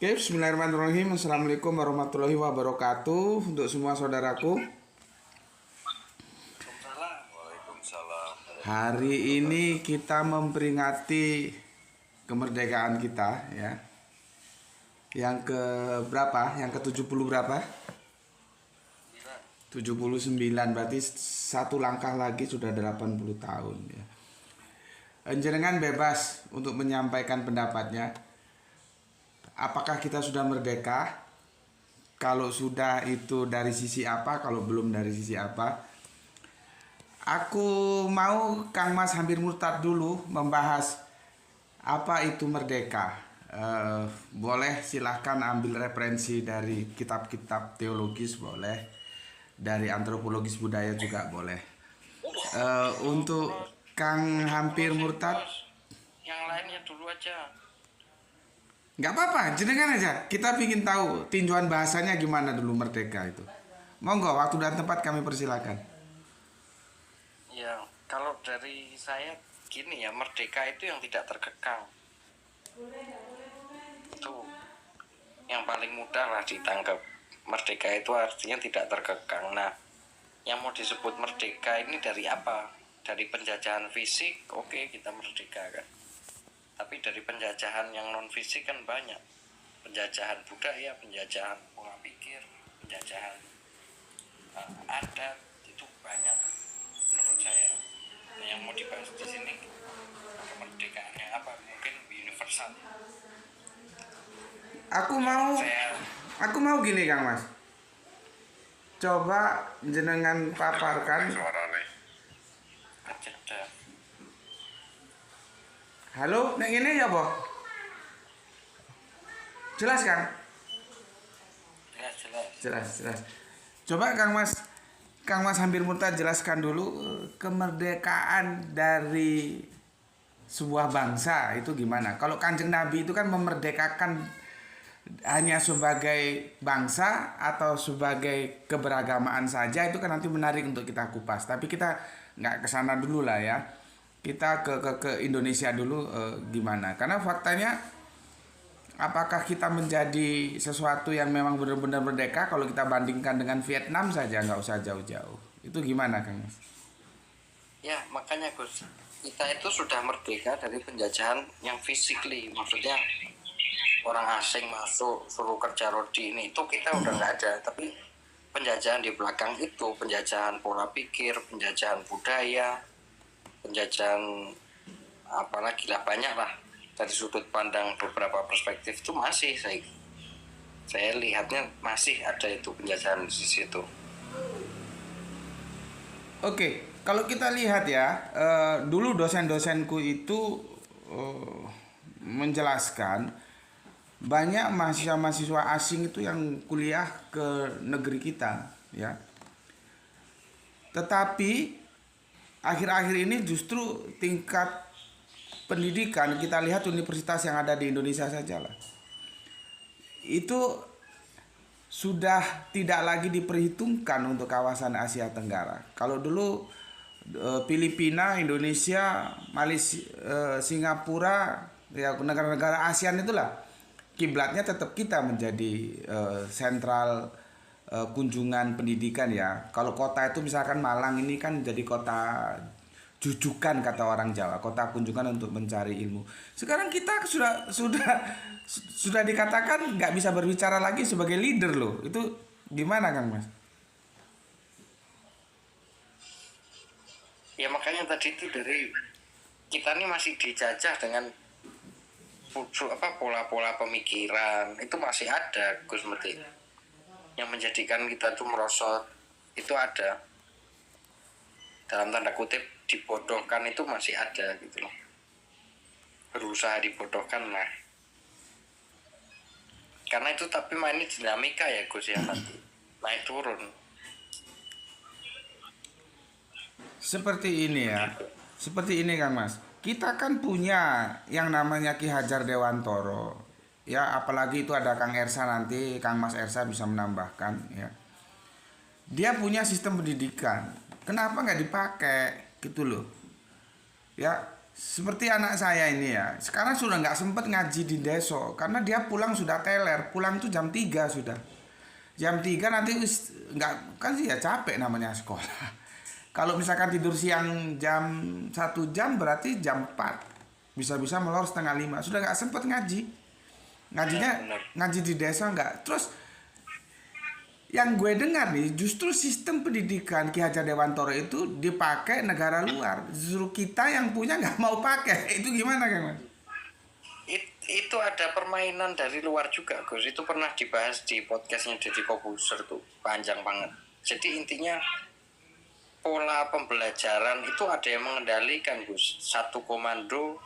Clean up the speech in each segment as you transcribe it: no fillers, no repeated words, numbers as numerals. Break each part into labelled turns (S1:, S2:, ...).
S1: Oke, bismillahirrahmanirrahim. Assalamualaikum warahmatullahi wabarakatuh untuk semua saudaraku.
S2: Waalaikumsalam.
S1: Hari ini kita memperingati kemerdekaan kita ya. Yang ke berapa? Yang ke 70 berapa? 79, berarti satu langkah lagi sudah 80 tahun ya. Jenengan bebas untuk menyampaikan pendapatnya. Apakah kita sudah merdeka? Kalau sudah itu dari sisi apa? Kalau belum dari sisi apa? Aku mau Kang Mas Hampir Murtad dulu membahas apa itu merdeka. Boleh silahkan ambil referensi dari kitab-kitab teologis, boleh dari antropologis budaya juga boleh. Untuk Kang Hampir Murtad,
S2: Yang lainnya dulu aja.
S1: nggak apa-apa, jenengan aja. Kita ingin tahu tinjauan bahasanya gimana dulu merdeka itu. Monggo, waktu dan tempat kami persilakan.
S2: Ya, kalau dari saya gini ya, merdeka itu yang tidak terkekang. Itu yang paling mudah lah ditangkap. Merdeka itu artinya tidak terkekang. Nah, yang mau disebut merdeka ini dari apa? Dari penjajahan fisik, oke, kita merdeka kan. Tapi dari penjajahan yang non fisik kan banyak. Penjajahan budaya, penjajahan pola pikir, penjajahan adat, itu banyak menurut saya. Nah, yang mau dibahas di sini kemerdekaan yang apa? Mungkin universal. Saya
S1: Aku mau gini Kang Mas. Coba jenengan paparkan.
S2: ada
S1: Halo, nek ini ya, Boh? Jelas kan?
S2: jelas.
S1: Jelas. Coba Kang Mas Hampir Murtad jelaskan dulu kemerdekaan dari sebuah bangsa itu gimana? Kalau Kanjeng Nabi itu kan memerdekakan hanya sebagai bangsa atau sebagai keberagamaan saja, itu kan nanti menarik untuk kita kupas. Tapi kita nggak kesana dulu lah ya. Kita ke Indonesia dulu gimana? Karena faktanya apakah kita menjadi sesuatu yang memang benar-benar merdeka kalau kita bandingkan dengan Vietnam saja, nggak usah jauh-jauh. Itu gimana Kang Mas?
S2: Ya, makanya Gus, kita itu sudah merdeka dari penjajahan yang physically, maksudnya orang asing masuk suruh kerja rodi ini, itu kita udah nggak ada. Tapi penjajahan di belakang itu, penjajahan pola pikir, penjajahan budaya, penjajahan apalagi lah, banyak lah. Dari sudut pandang beberapa perspektif itu masih saya lihatnya masih ada itu penjajahan di situ.
S1: Oke, kalau kita lihat ya, dulu dosen-dosenku itu menjelaskan banyak mahasiswa-mahasiswa asing itu yang kuliah ke negeri kita, ya. Tetapi akhir-akhir ini justru tingkat pendidikan, kita lihat universitas yang ada di Indonesia saja lah, itu sudah tidak lagi diperhitungkan untuk kawasan Asia Tenggara. Kalau dulu Filipina, Indonesia, Malaysia, Singapura, ya negara-negara ASEAN itulah kiblatnya tetap kita menjadi sentral kunjungan pendidikan ya. Kalau kota itu misalkan Malang ini kan jadi kota jujukan kata orang Jawa, kota kunjungan untuk mencari ilmu. Sekarang kita sudah dikatakan nggak bisa berbicara lagi sebagai leader loh. Itu gimana Kang Mas?
S2: Ya makanya tadi itu dari kita ini masih dijajah dengan pola-pola pemikiran itu masih ada, Gus Meti, yang menjadikan kita tuh merosot. Itu ada, dalam tanda kutip, dibodohkan itu masih ada gitu loh, berusaha dibodohkan lah. Karena itu, tapi ini dinamika ya Gus ya, nanti naik turun.
S1: Seperti ini ya. Seperti ini Kang Mas. Kita kan punya yang namanya Ki Hajar Dewantoro. Ya, apalagi itu ada Kang Ersa, nanti Kang Mas Ersa bisa menambahkan ya. Dia punya sistem pendidikan. Kenapa nggak dipakai gitu loh? Ya, seperti anak saya ini ya, sekarang sudah nggak sempet ngaji di deso karena dia pulang sudah teler, pulang tuh jam 3 sudah. Jam 3 nanti nggak kan sih ya capek namanya sekolah. Kalau misalkan tidur siang jam 1 jam berarti jam 4. Bisa-bisa melor setengah 5. Sudah nggak sempet ngaji. Ngajinya
S2: Benar.
S1: ngaji di desa nggak. Terus yang gue dengar nih justru sistem pendidikan Ki Hajar Dewantoro itu dipakai negara luar. Justru kita yang punya nggak mau pakai. Itu gimana Kang Mas?
S2: Itu ada permainan dari luar juga, Gus. Itu pernah dibahas di podcastnya Deddy Kobuser tuh, panjang banget. Jadi intinya pola pembelajaran itu ada yang mengendalikan, Gus. Satu komando,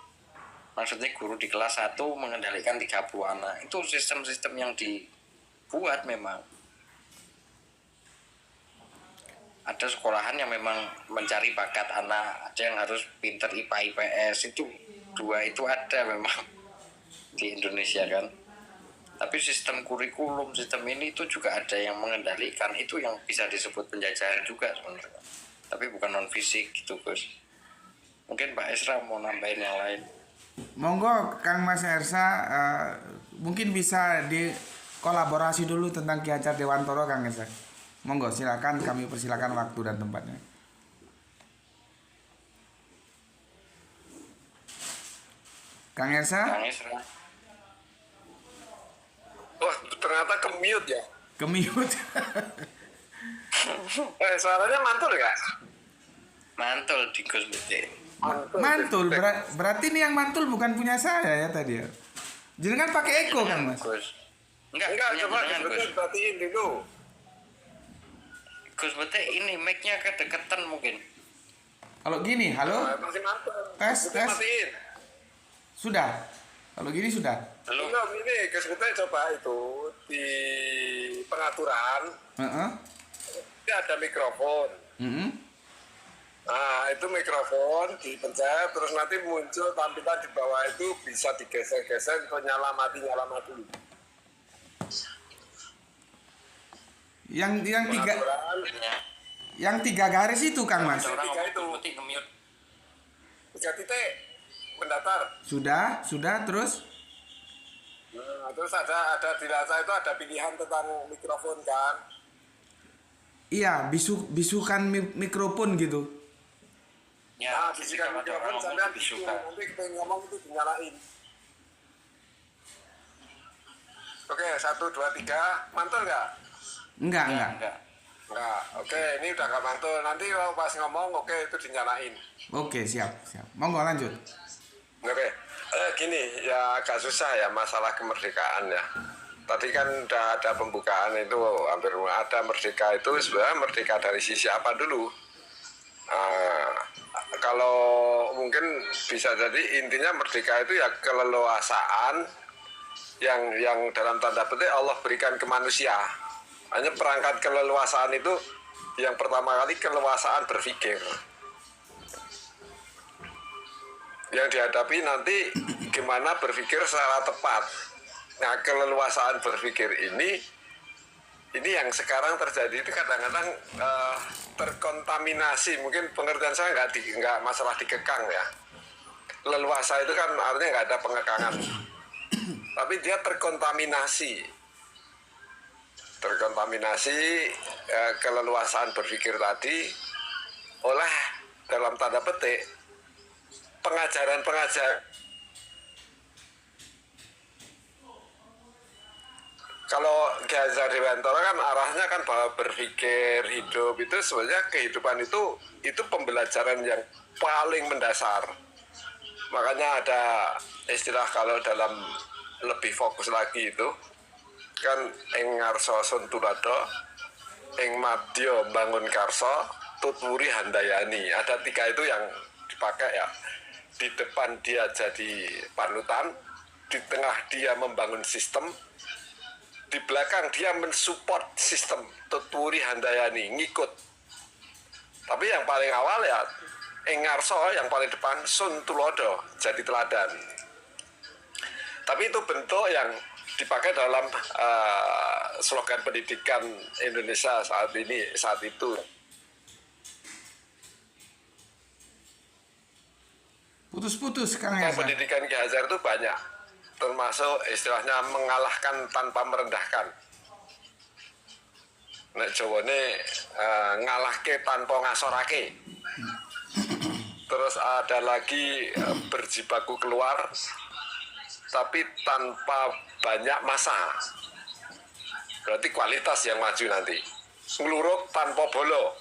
S2: maksudnya guru di kelas 1 mengendalikan 30 anak. Itu sistem-sistem yang dibuat memang. Ada sekolahan yang memang mencari bakat anak, ada yang harus pinter IPA IPS, itu dua itu ada memang di Indonesia kan. Tapi sistem kurikulum, sistem ini itu juga ada yang mengendalikan, itu yang bisa disebut penjajahan juga sebenarnya. Tapi bukan non fisik gitu, Gus. Mungkin Pak Esra mau nambahin yang lain.
S1: Monggo Kang Mas Ersa, mungkin bisa dikolaborasi dulu tentang Ki Hajar Dewantoro Kang Ersa. Monggo silakan, kami persilakan waktu dan tempatnya. Kang Ersa,
S2: Kang Esra.
S3: Wah, ternyata ke-mute ya.
S1: kemiut.
S3: Suaranya mantul nggak?
S2: Mantul di Gus Bete.
S1: Mantul, berarti ini yang mantul bukan punya saya ya tadi ya. Jangan pakai echo Kang Mas.
S2: Gus.
S3: Enggak,
S2: punya
S3: coba
S2: jenengan, Gus.
S3: perhatiin dulu.
S2: Gus Bete ini mic-nya kedeketan mungkin.
S1: Kalau gini, halo,
S3: Masih mantul.
S1: Tes,
S3: Udah
S1: tes.
S3: matiin.
S1: sudah. Kalau gini sudah.
S2: Belum.
S3: Belum, ini kesulitan coba itu di pengaturan.
S1: Heeh.
S3: Ini ada mikrofon.
S1: Mm-mm.
S3: Nah, itu mikrofon dipencet, terus nanti muncul tampilan di bawah itu bisa digeser-geser untuk nyala mati.
S1: Yang tiga
S3: Pengaturan,
S1: yang 3 garis itu Kang Mas.
S2: Ada orang
S3: Tiga
S2: ngomong
S3: itu.
S2: Gus Bete nge-mute.
S3: 3 titik mendatar.
S1: Sudah terus.
S3: Nah, terus ada di rasa itu ada pilihan tentang mikrofon kan.
S1: Iya, bisukan mikrofon gitu.
S2: Ya,
S3: Nah,
S2: jadi
S3: bisikan
S2: kalau ada orang
S3: mikrofon
S2: ngomong
S3: sampai
S2: itu
S3: di situ.
S2: disuka.
S3: Nanti kita ngomong itu dinyalain. Oke, 1, 2, 3. Mantul nggak?
S1: Enggak.
S2: Enggak.
S3: Nggak. Oke, ini udah nggak mantul. Nanti kalau pas ngomong, oke itu dinyalain.
S1: Oke, siap. Monggo lanjut.
S3: Oke, gini ya agak susah ya masalah kemerdekaan ya. Tadi kan udah ada pembukaan itu hampir ada merdeka itu sebenarnya merdeka dari sisi apa dulu? Kalau mungkin bisa jadi intinya merdeka itu ya keleluasaan yang dalam tanda petik Allah berikan ke manusia. Hanya perangkat keleluasaan itu yang pertama kali keleluasaan berpikir. Yang dihadapi nanti gimana berpikir secara tepat. Nah, keleluasaan berpikir ini yang sekarang terjadi itu kadang-kadang terkontaminasi. Mungkin pengertian saya nggak masalah dikekang ya. Leluasa itu kan artinya nggak ada pengekangan, tapi dia terkontaminasi keleluasaan berpikir tadi oleh dalam tanda petik pengajaran. Kalau Ki Hajar Dewantoro kan arahnya kan bahwa berpikir hidup itu sebenarnya kehidupan itu pembelajaran yang paling mendasar. Makanya ada istilah kalau dalam lebih fokus lagi itu kan ing ngarsa sun tuladha, ing madya bangun karsa, tutwuri handayani. Ada 3 itu yang dipakai ya. Di depan dia jadi panutan, di tengah dia membangun sistem, di belakang dia mensupport sistem, tutwuri handayani, ngikut. Tapi yang paling awal ya ing ngarsa, yang paling depan sun tuladha, jadi teladan. Tapi itu bentuk yang dipakai dalam slogan pendidikan Indonesia saat itu.
S1: Putus-putus Kang
S3: Kalau
S1: Esa.
S3: pendidikan Ki Hajar itu banyak, termasuk istilahnya mengalahkan tanpa merendahkan. Nek Jawane ngalahke tanpa ngasorake. Terus ada lagi berjibaku keluar tapi tanpa banyak masa. Berarti kualitas yang maju nanti. Ngeluruk tanpa bolo.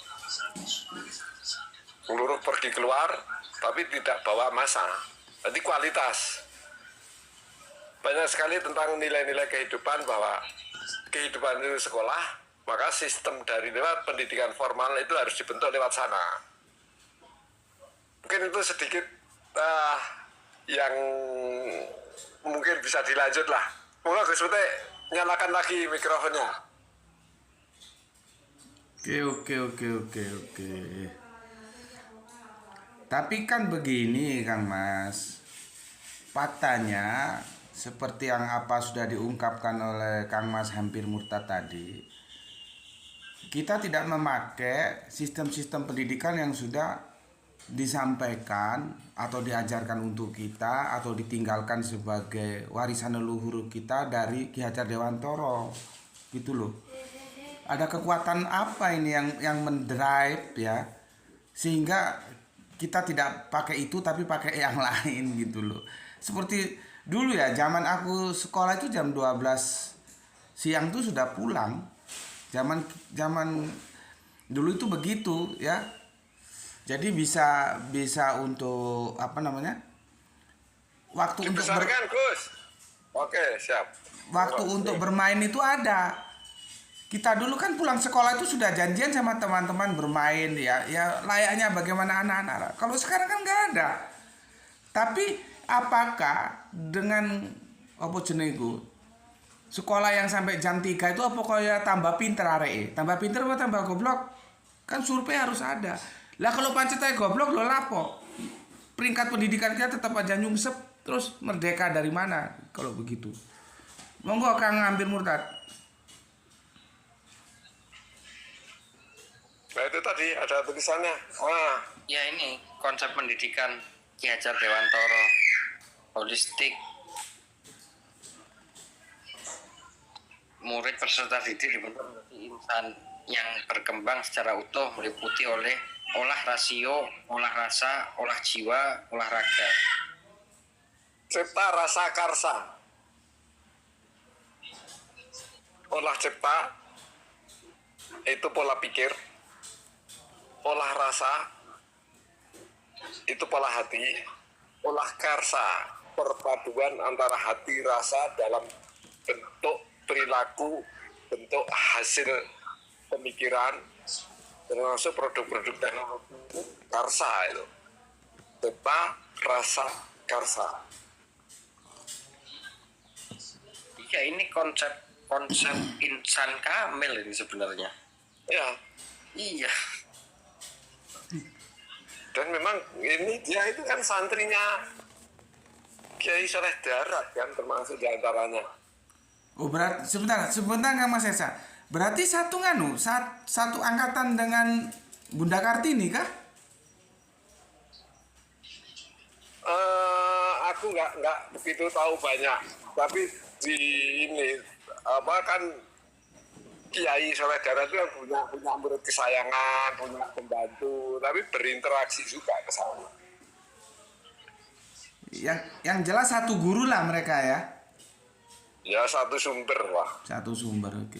S3: Ngeluruk pergi keluar tapi tidak bawa masa. Berarti kualitas. Banyak sekali tentang nilai-nilai kehidupan, bahwa kehidupan itu sekolah, maka sistem dari lewat pendidikan formal itu harus dibentuk lewat sana. Mungkin itu sedikit yang mungkin bisa dilanjut lah. Mungkin Gus Pete nyalakan lagi mikrofonnya.
S1: Oke. Tapi kan begini Kang Mas, faktanya seperti yang apa sudah diungkapkan oleh Kang Mas hampir murtad tadi, kita tidak memakai sistem-sistem pendidikan yang sudah disampaikan atau diajarkan untuk kita atau ditinggalkan sebagai warisan leluhur kita dari Ki Hajar Dewantara, gitu loh. Ada kekuatan apa ini yang mendrive ya, sehingga kita tidak pakai itu tapi pakai yang lain gitu loh. Seperti dulu ya, zaman aku sekolah itu jam 12 siang tuh sudah pulang. Zaman dulu itu begitu ya. Jadi bisa untuk apa namanya? Waktu untuk
S3: Gus. Oke, siap.
S1: Waktu untuk bermain itu ada. Kita dulu kan pulang sekolah itu sudah janjian sama teman-teman bermain ya layaknya bagaimana anak-anak. Kalau sekarang kan nggak ada. Tapi apakah dengan apa jenengku sekolah yang sampai jam 3 itu apa kayak tambah pinter areke? Tambah pinter apa tambah goblok? Kan survei harus ada. Lah kalau pancet aja goblok lo lapo? Peringkat pendidikan kita tetap aja nyungsep, terus merdeka dari mana kalau begitu? Monggo Kang hampir murtad.
S3: Nah itu tadi ada tulisannya. Wah,
S2: Ya ini konsep pendidikan Ki Hajar Dewantara, holistik. Murid peserta didik dibentuk menjadi insan yang berkembang secara utuh, meliputi oleh olah rasio, olah rasa, olah jiwa, olah raga.
S3: cipta rasa karsa. Olah cipta itu pola pikir. Olah rasa itu pola hati. Olah karsa perpaduan antara hati rasa dalam bentuk perilaku, bentuk hasil pemikiran, termasuk produk-produk teknologi karsa itu. Cipta rasa karsa.
S2: Iya, ini konsep insan kamil ini sebenarnya.
S3: Ya,
S2: Iya.
S3: dan memang ini dia itu kan santrinya Kiai Soleh Darat kan, termasuk diantaranya.
S1: Oh berat sebentar Kang Mas Esa. Berarti satu angkatan dengan Bunda Kartini kah?
S3: Aku nggak begitu tahu banyak, tapi di ini apa kan Kiai Soleh Darat itu punya murid kesayangan, punya pembantu, tapi berinteraksi juga ke sana.
S1: Yang jelas satu guru lah mereka ya.
S3: Ya satu sumber lah.
S1: Satu sumber. Oke.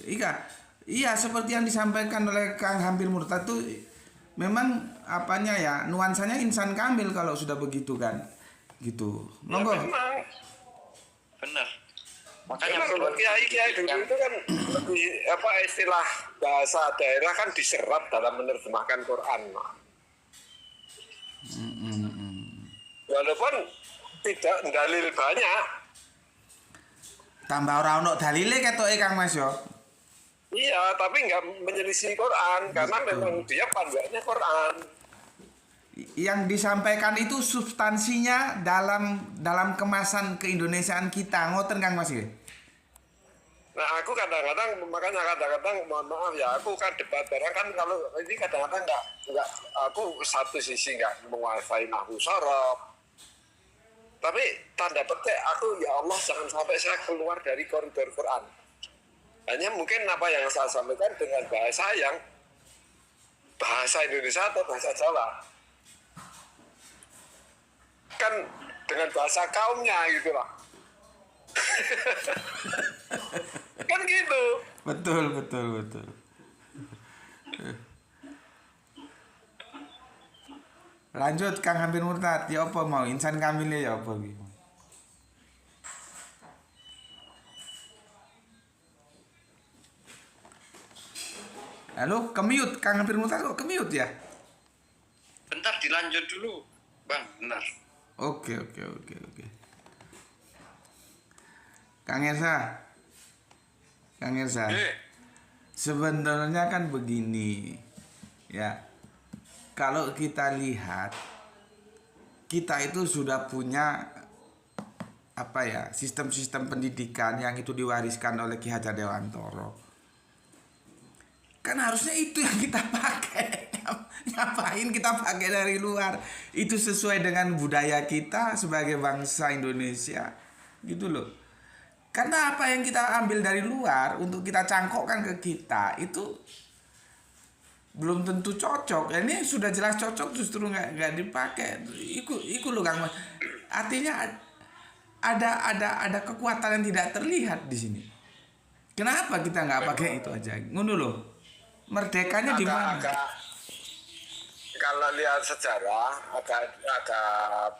S1: Iya seperti yang disampaikan oleh Kang Hampir Murtad itu memang apanya ya, nuansanya insan kamil kalau sudah begitu kan. Gitu. Monggo.
S3: Ya, memang.
S2: Benar. Makanya
S3: Kalau kiai dulu itu kan lebih apa istilah bahasa daerah kan diserap dalam menerjemahkan Quran. Walaupun tidak dalil banyak.
S1: Tambah ora ono dalile ketoke Kang Mas yo.
S3: Iya, tapi nggak menyelisih Quran karena memang dia panduannya Quran.
S1: Yang disampaikan itu substansinya dalam kemasan keindonesiaan kita. Ngoten Kang Mas ya.
S3: Nah, aku kadang-kadang makanya mohon maaf ya, aku kan debat barang kan kalau ini kadang-kadang nggak aku satu sisi nggak menguasai nahwu sorof, Tapi tanda petik aku, ya Allah jangan sampai saya keluar dari koridor Quran. Hanya mungkin apa yang saya sampaikan dengan bahasa yang bahasa Indonesia atau bahasa Jawa. Kan dengan bahasa kaumnya gitu lah. Kan gitu.
S1: Betul, betul, betul. Lanjut Kang Hampir Murtad, ya apa mau insan kamilnya ya apa gitu. Halo, kemute Kang Hampir Murtad kok kemute ya?
S2: Bentar dilanjut dulu, Bang. Benar.
S1: Oke, oke, oke, oke. Kang Ersa. Kang Ersa. Sebenarnya kan begini. Ya. Kalau kita lihat kita itu sudah punya apa ya, sistem-sistem pendidikan yang itu diwariskan oleh Ki Hajar Dewantoro. Kan harusnya itu yang kita pakai. Ngapain kita pakai dari luar? Itu sesuai dengan budaya kita sebagai bangsa Indonesia. Gitu loh. Karena apa yang kita ambil dari luar untuk kita cangkokkan ke kita itu belum tentu cocok. Ini sudah jelas cocok justru nggak dipakai. Iku loh Kang Mas. Artinya ada kekuatan yang tidak terlihat di sini. Kenapa kita nggak pakai itu aja? Ngono loh. Merdekanya di mana?
S3: Kalau lihat sejarah agak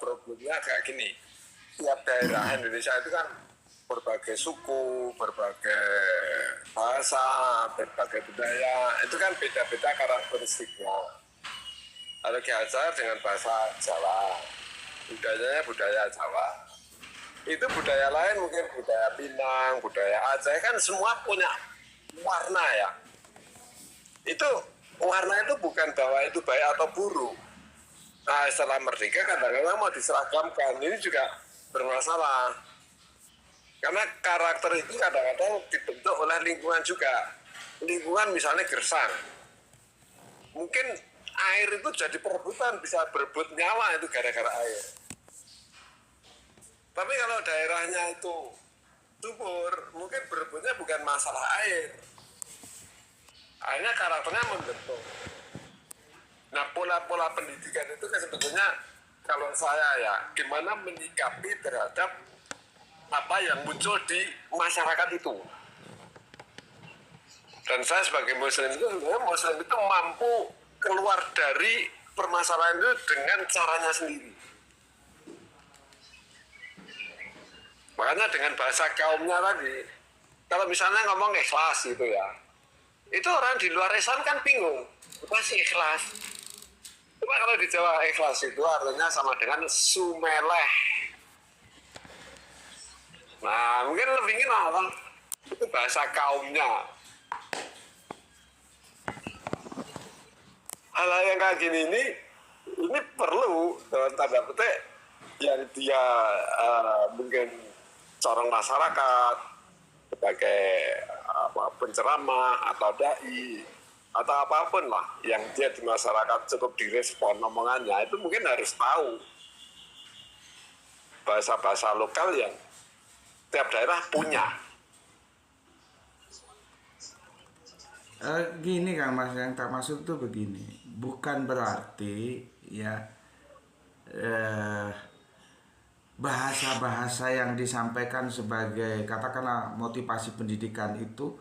S3: problemnya agak gini. Tiap daerah Indonesia itu kan berbagai suku, berbagai bahasa, berbagai budaya, itu kan beda-beda karakteristiknya. Kalau Ki Hajar dengan bahasa Jawa, budayanya budaya Jawa. Itu budaya lain mungkin budaya Minang, budaya Aceh, kan semua punya warna ya. Itu warna itu bukan bahwa itu baik atau buruk. Nah setelah merdeka kadang-kadang mau diseragamkan, ini juga bermasalah. Karena karakter itu kadang-kadang dibentuk oleh lingkungan juga. Lingkungan misalnya gersang. Mungkin air itu jadi perebutan, bisa berebut nyawa itu gara-gara air. Tapi kalau daerahnya itu subur, mungkin berebutnya bukan masalah air. Akhirnya karakternya membentuk. Nah pola-pola pendidikan itu kan sebetulnya kalau saya ya, gimana menyikapi terhadap apa yang muncul di masyarakat itu. Dan saya sebagai muslim itu mampu keluar dari permasalahan itu dengan caranya sendiri. Makanya dengan bahasa kaumnya tadi, kalau misalnya ngomong ikhlas gitu ya, itu orang di luar Islam kan bingung, apa sih ikhlas? Cuma kalau di Jawa ikhlas itu artinya sama dengan sumeleh. Nah, mungkin lebih apa? Itu bahasa kaumnya. Hal-hal yang kayak gini ini perlu dalam tanda petik yang dia mungkin corong masyarakat sebagai penceramah atau dai atau apapun lah yang dia di masyarakat cukup direspon omongannya, itu mungkin harus tahu bahasa-bahasa lokal yang tiap daerah punya.
S1: Gini Kang Mas, yang tak masuk tuh begini, bukan berarti ya bahasa-bahasa yang disampaikan sebagai katakanlah motivasi pendidikan itu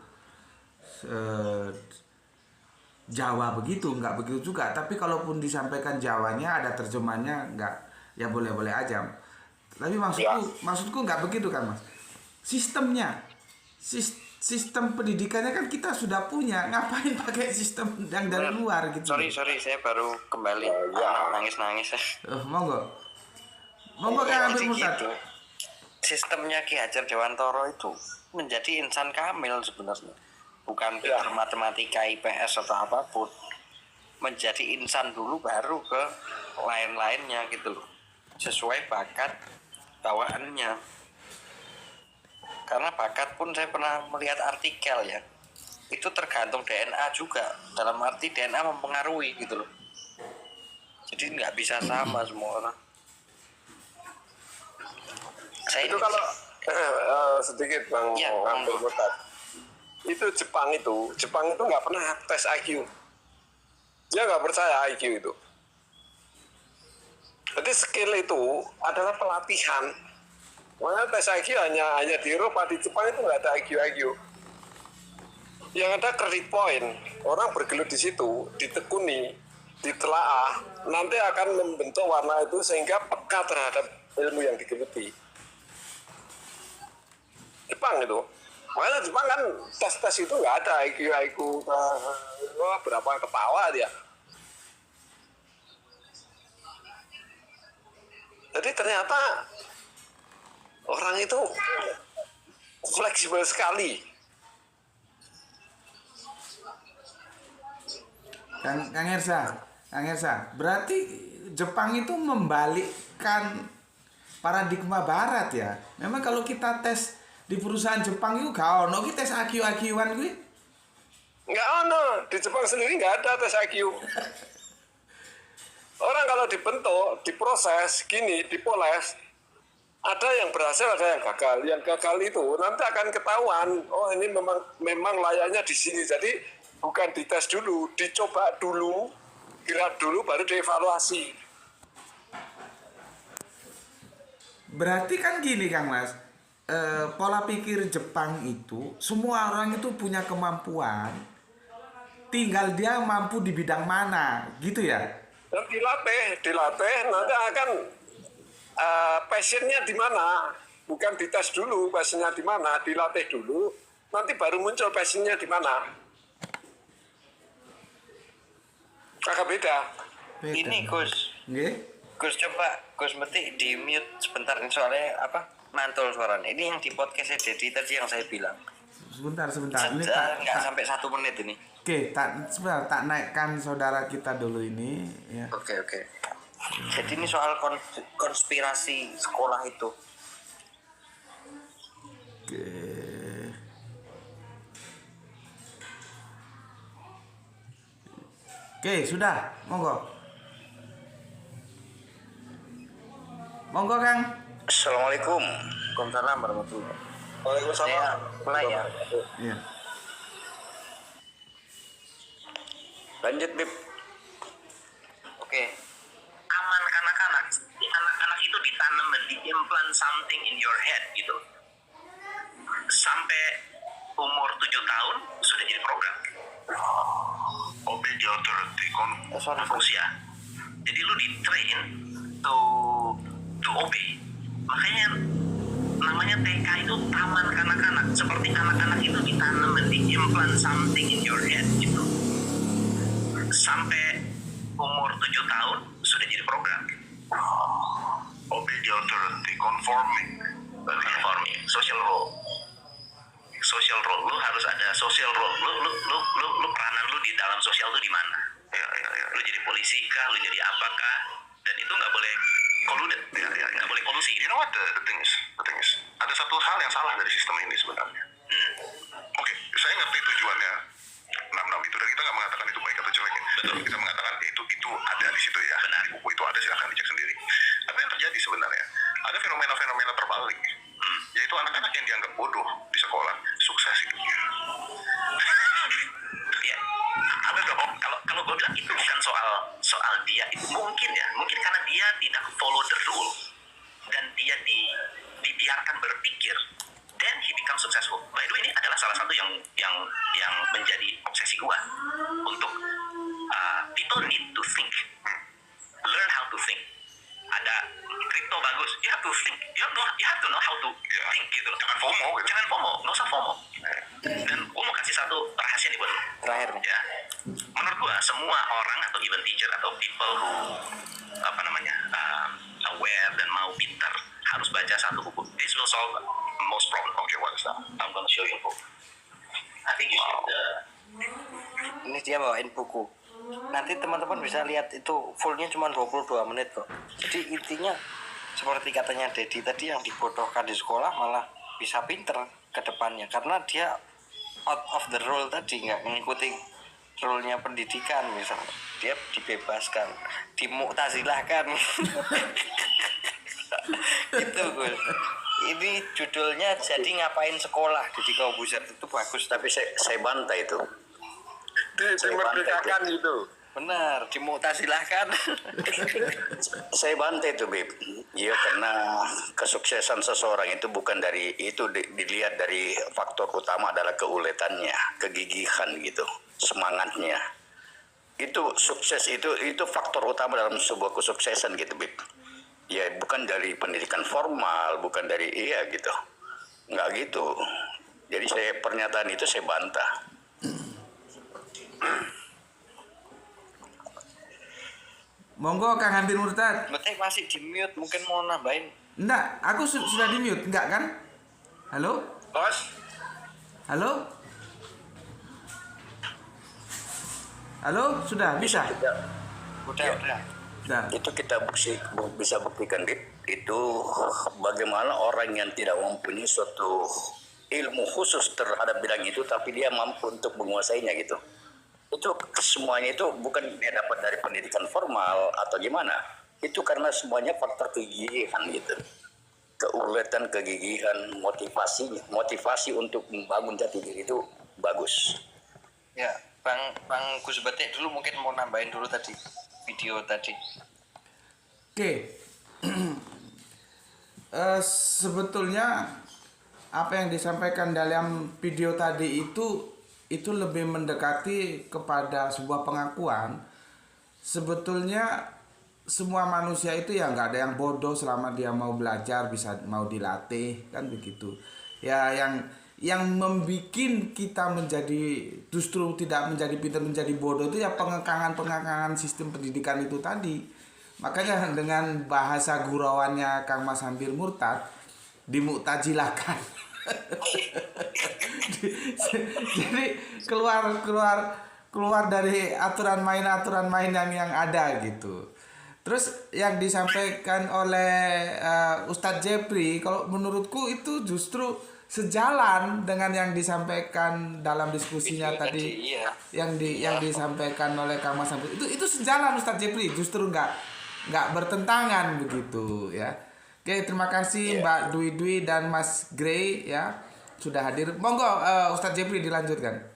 S1: Jawa begitu, nggak begitu juga. Tapi kalaupun disampaikan Jawanya ada terjemahnya, nggak, ya boleh-boleh aja. Tapi maksudku nggak begitu kan Mas. Sistem pendidikannya kan kita sudah punya, ngapain pakai sistem yang dari luar gitu.
S2: Sorry, saya baru kembali nangis-nangis.
S1: Monggo kan Hampir Murtad.
S2: Gitu. Sistemnya Ki Hajar Dewantoro itu menjadi insan kamil sebenarnya, bukan pintar matematika, IPS atau apapun. Menjadi insan dulu baru ke lain-lainnya gitu loh, sesuai bakat bawaannya. Karena bakat pun saya pernah melihat artikel ya, itu tergantung DNA juga, dalam arti DNA mempengaruhi gitu loh. Jadi nggak bisa sama semua orang. Saya
S3: Itu kalau sedikit Bang
S2: Ya,
S3: Abdul Mutar. Itu Jepang itu nggak pernah tes IQ. Dia nggak percaya IQ itu. Jadi skill itu adalah pelatihan. Makanya tes IQ hanya di Eropa, di Jepang itu nggak ada IQ. Yang ada credit point. Orang bergelut di situ, ditekuni, ditelaah, nanti akan membentuk warna itu sehingga peka terhadap ilmu yang digeluti. Jepang itu. Makanya Jepang kan tes itu nggak ada IQ berapa ketawa dia. Jadi ternyata orang itu fleksibel sekali.
S1: Kang Ersa, berarti Jepang itu membalikkan paradigma Barat ya. Memang kalau kita tes di perusahaan Jepang itu gak ono tes IQ-IQ-an gue.
S3: Nggak ono, di Jepang sendiri nggak ada tes IQ. Orang kalau dibentuk, diproses, gini, dipoles, ada yang berhasil, ada yang gagal. Yang gagal itu nanti akan ketahuan, oh ini memang layaknya di sini. Jadi bukan dites dulu, dicoba dulu, gerak dulu, baru dievaluasi.
S1: Berarti kan gini Kang Mas, pola pikir Jepang itu semua orang itu punya kemampuan, tinggal dia mampu di bidang mana, gitu ya?
S3: Dan dilatih nanti akan passionnya di mana, bukan dites dulu passionnya di mana, dilatih dulu, nanti baru muncul passionnya di mana. Agak beda.
S2: ini Gus.
S1: Nggih?
S2: Gus coba Gus meti di mute sebentar nih soalnya apa mantul suaranya. Ini yang di podcastnya Dedi tadi yang saya bilang.
S1: Sebentar. Ini
S2: Nggak sampai 1 menit ini.
S1: Oke, sebentar, tak naikkan saudara kita dulu ini ya.
S2: Oke. Jadi ini soal konspirasi sekolah itu.
S1: Oke. Oke, sudah. Monggo Kang.
S2: Assalamualaikum. Waalaikumsalam warahmatullahi.
S3: Waalaikumsalam.
S2: Saya mulai ya.
S1: Iya.
S2: Lanjut Bib. Oke. Aman anak-anak. Anak-anak itu ditanam dan diimplant something in your head gitu. Sampai umur 7 tahun sudah jadi program. Obey the authority usia. Jadi lu di train to obey. Makanya namanya TK itu taman kanak-kanak. Seperti anak-anak itu ditanam dan diimplant something in your head gitu. Sampai umur 7 tahun sudah jadi program. Obey the authority, conforming, social role. Lu harus ada social role. Lu peranan lu di dalam sosial tuh di mana? Lu jadi polisi kah? Lu jadi apakah? Dan itu nggak boleh koludet. Nggak boleh kolusi.
S4: You know what the thing is, ada satu hal yang salah dari sistem ini sebenarnya. Oke, saya ngerti tujuannya 66 itu, dan kita nggak mengatakan itu baik atau jelek.
S2: Betul.
S4: Kita mengatakan itu ada di situ ya.
S2: Benar.
S4: Di buku itu ada, silahkan dicek sendiri. Apa yang terjadi sebenarnya? Ada fenomena-fenomena terbalik, yaitu anak-anak yang dianggap bodoh di sekolah sukses hidupnya.
S2: Ya, ada dong. Kalau gue bilang itu bukan soal dia, itu mungkin karena dia tidak follow the rule dan dia dibiarkan berpikir, then he becomes successful. By the way, ini adalah salah satu yang menjadi obsesi gue untuk people need to think, learn how to think. Ada kripto bagus, you have to think, you have to know how to think gitu loh.
S4: Jangan FOMO gitu.
S2: Jangan FOMO, nggak usah FOMO. Dan gue mau kasih satu rahasia nih buat lo.
S1: Terakhir.
S2: Ya, menurut gue semua orang atau even teacher atau people who aware dan mau pintar harus baca satu buku. This will solve most problem.
S4: Okay, what is that?
S2: I'm gonna show you a book. I think you should. Ini dia bawain buku. Nanti teman-teman bisa lihat itu fullnya cuma 22 menit kok. Jadi intinya seperti katanya Dedi tadi, yang dibodohkan di sekolah malah bisa pinter ke depannya karena dia out of the rule tadi, nggak mengikuti rule-nya pendidikan. Misalnya dia dibebaskan, dimuktasilahkan gitu Gus. Ini judulnya jadi ngapain sekolah di Corbuzier itu bagus.
S5: Tapi saya bantah itu.
S3: Dimerdekakan itu.
S2: Benar, dimutasilahkan.
S5: Saya bantah itu, Bib. Ya, karena kesuksesan seseorang itu bukan dari itu dilihat dari faktor utama adalah keuletannya, kegigihan gitu, semangatnya. Itu sukses itu faktor utama dalam sebuah kesuksesan gitu, Bib. Ya, bukan dari pendidikan formal, bukan dari gitu. Enggak gitu. Jadi pernyataan itu saya bantah.
S1: Monggo Kang Hampir Murtad.
S2: Berarti masih di mute, mungkin mau nambahin.
S1: Enggak, aku sudah di mute, enggak kan? Halo?
S3: Bos,
S1: Halo? Halo, sudah bisa?
S2: Udah.
S1: Sudah.
S5: Itu kita bisa buktikan, Bib. Itu bagaimana orang yang tidak mempunyai suatu ilmu khusus terhadap bidang itu, tapi dia mampu untuk menguasainya gitu. Itu semuanya itu bukan dia dapat dari pendidikan formal atau gimana. Itu karena semuanya faktor kegigihan gitu. Keuletan, kegigihan, motivasi untuk membangun jati diri itu bagus.
S2: Ya, Bang Gus Betik dulu mungkin mau nambahin dulu tadi video tadi.
S1: Oke. Sebetulnya apa yang disampaikan dalam video tadi itu lebih mendekati kepada sebuah pengakuan. Sebetulnya semua manusia itu ya nggak ada yang bodoh selama dia mau belajar, mau dilatih, kan begitu. Ya, yang membuat kita justru tidak menjadi pintar, menjadi bodoh itu ya pengekangan sistem pendidikan itu tadi. Makanya dengan bahasa gurauannya Kang Mas Hampir Murtad, dimuktajilakan. Jadi keluar dari aturan main yang ada gitu. Terus yang disampaikan oleh Ustadz Jepri, kalau menurutku itu justru sejalan dengan yang disampaikan dalam diskusinya tadi,
S2: iya.
S1: yang disampaikan oleh Kang Mas Hampir. Itu sejalan Ustadz Jepri, justru nggak bertentangan begitu ya. Oke, terima kasih Mbak Dwi dan Mas Gray ya sudah hadir. Monggo Ustadz Jepri dilanjutkan.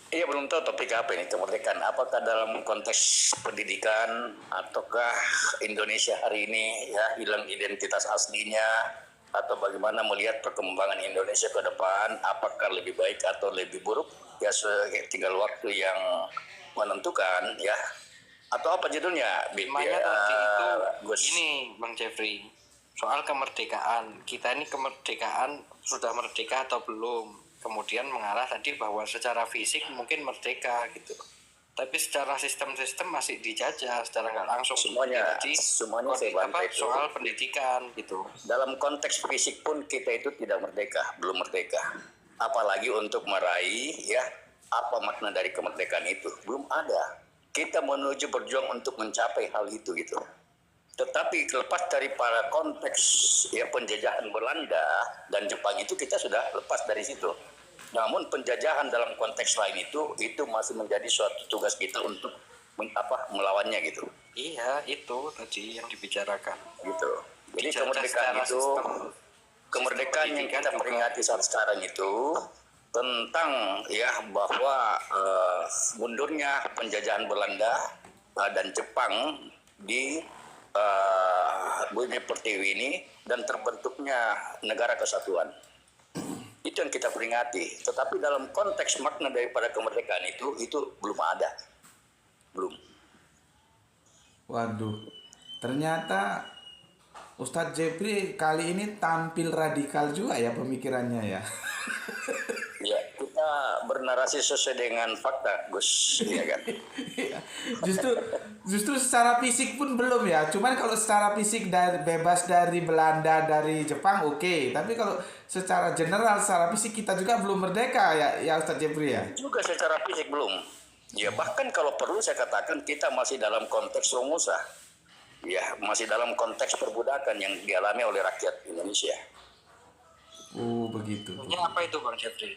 S5: Iya, belum tahu topik apa ini, kemerdekaan. Apakah dalam konteks pendidikan ataukah Indonesia hari ini ya hilang identitas aslinya, atau bagaimana melihat perkembangan Indonesia ke depan, apakah lebih baik atau lebih buruk? Ya tinggal waktu yang menentukan ya. Atau apa judulnya?
S2: Temanya tadi itu
S5: Gus.
S2: ini Bang Jeffrey, soal kemerdekaan. Kita ini kemerdekaan sudah merdeka atau belum? Kemudian mengarah tadi bahwa secara fisik mungkin merdeka gitu, tapi secara sistem masih dijajah secara nggak langsung.
S5: Semuanya saya bantah itu.
S2: Soal pendidikan gitu.
S5: Dalam konteks fisik pun kita itu tidak merdeka, belum merdeka. Apalagi untuk meraih ya apa makna dari kemerdekaan itu, belum ada. Kita menuju berjuang untuk mencapai hal itu gitu. Tetapi lepas dari para konteks ya penjajahan Belanda dan Jepang itu kita sudah lepas dari situ. Namun penjajahan dalam konteks lain itu masih menjadi suatu tugas kita untuk melawannya gitu.
S2: Iya, itu tadi yang dibicarakan.
S5: Gitu. Jadi
S2: Dijajah
S5: kemerdekaan
S2: secara
S5: itu kemerdekaan yang kita peringati saat sekarang itu tentang ya bahwa mundurnya penjajahan Belanda dan Jepang di bumi pertiwi ini dan terbentuknya negara kesatuan. Itu yang kita peringati. Tetapi dalam konteks makna daripada kemerdekaan itu belum ada. Belum.
S1: Waduh, ternyata Ustadz Jepri kali ini tampil radikal juga ya pemikirannya ya.
S5: Ya, kita bernarasi sesuai dengan fakta, Gus. Iya kan?
S1: justru secara fisik pun belum ya. Cuman kalau secara fisik bebas dari Belanda, dari Jepang oke. Tapi kalau secara general, secara fisik kita juga belum merdeka ya Ustadz Jepri ya.
S5: Juga secara fisik belum. Ya, bahkan kalau perlu saya katakan kita masih dalam konteks Romusa. Ya, masih dalam konteks perbudakan yang dialami oleh rakyat Indonesia.
S1: Oh, begitu.
S2: Ini apa itu Bang Jeffrey?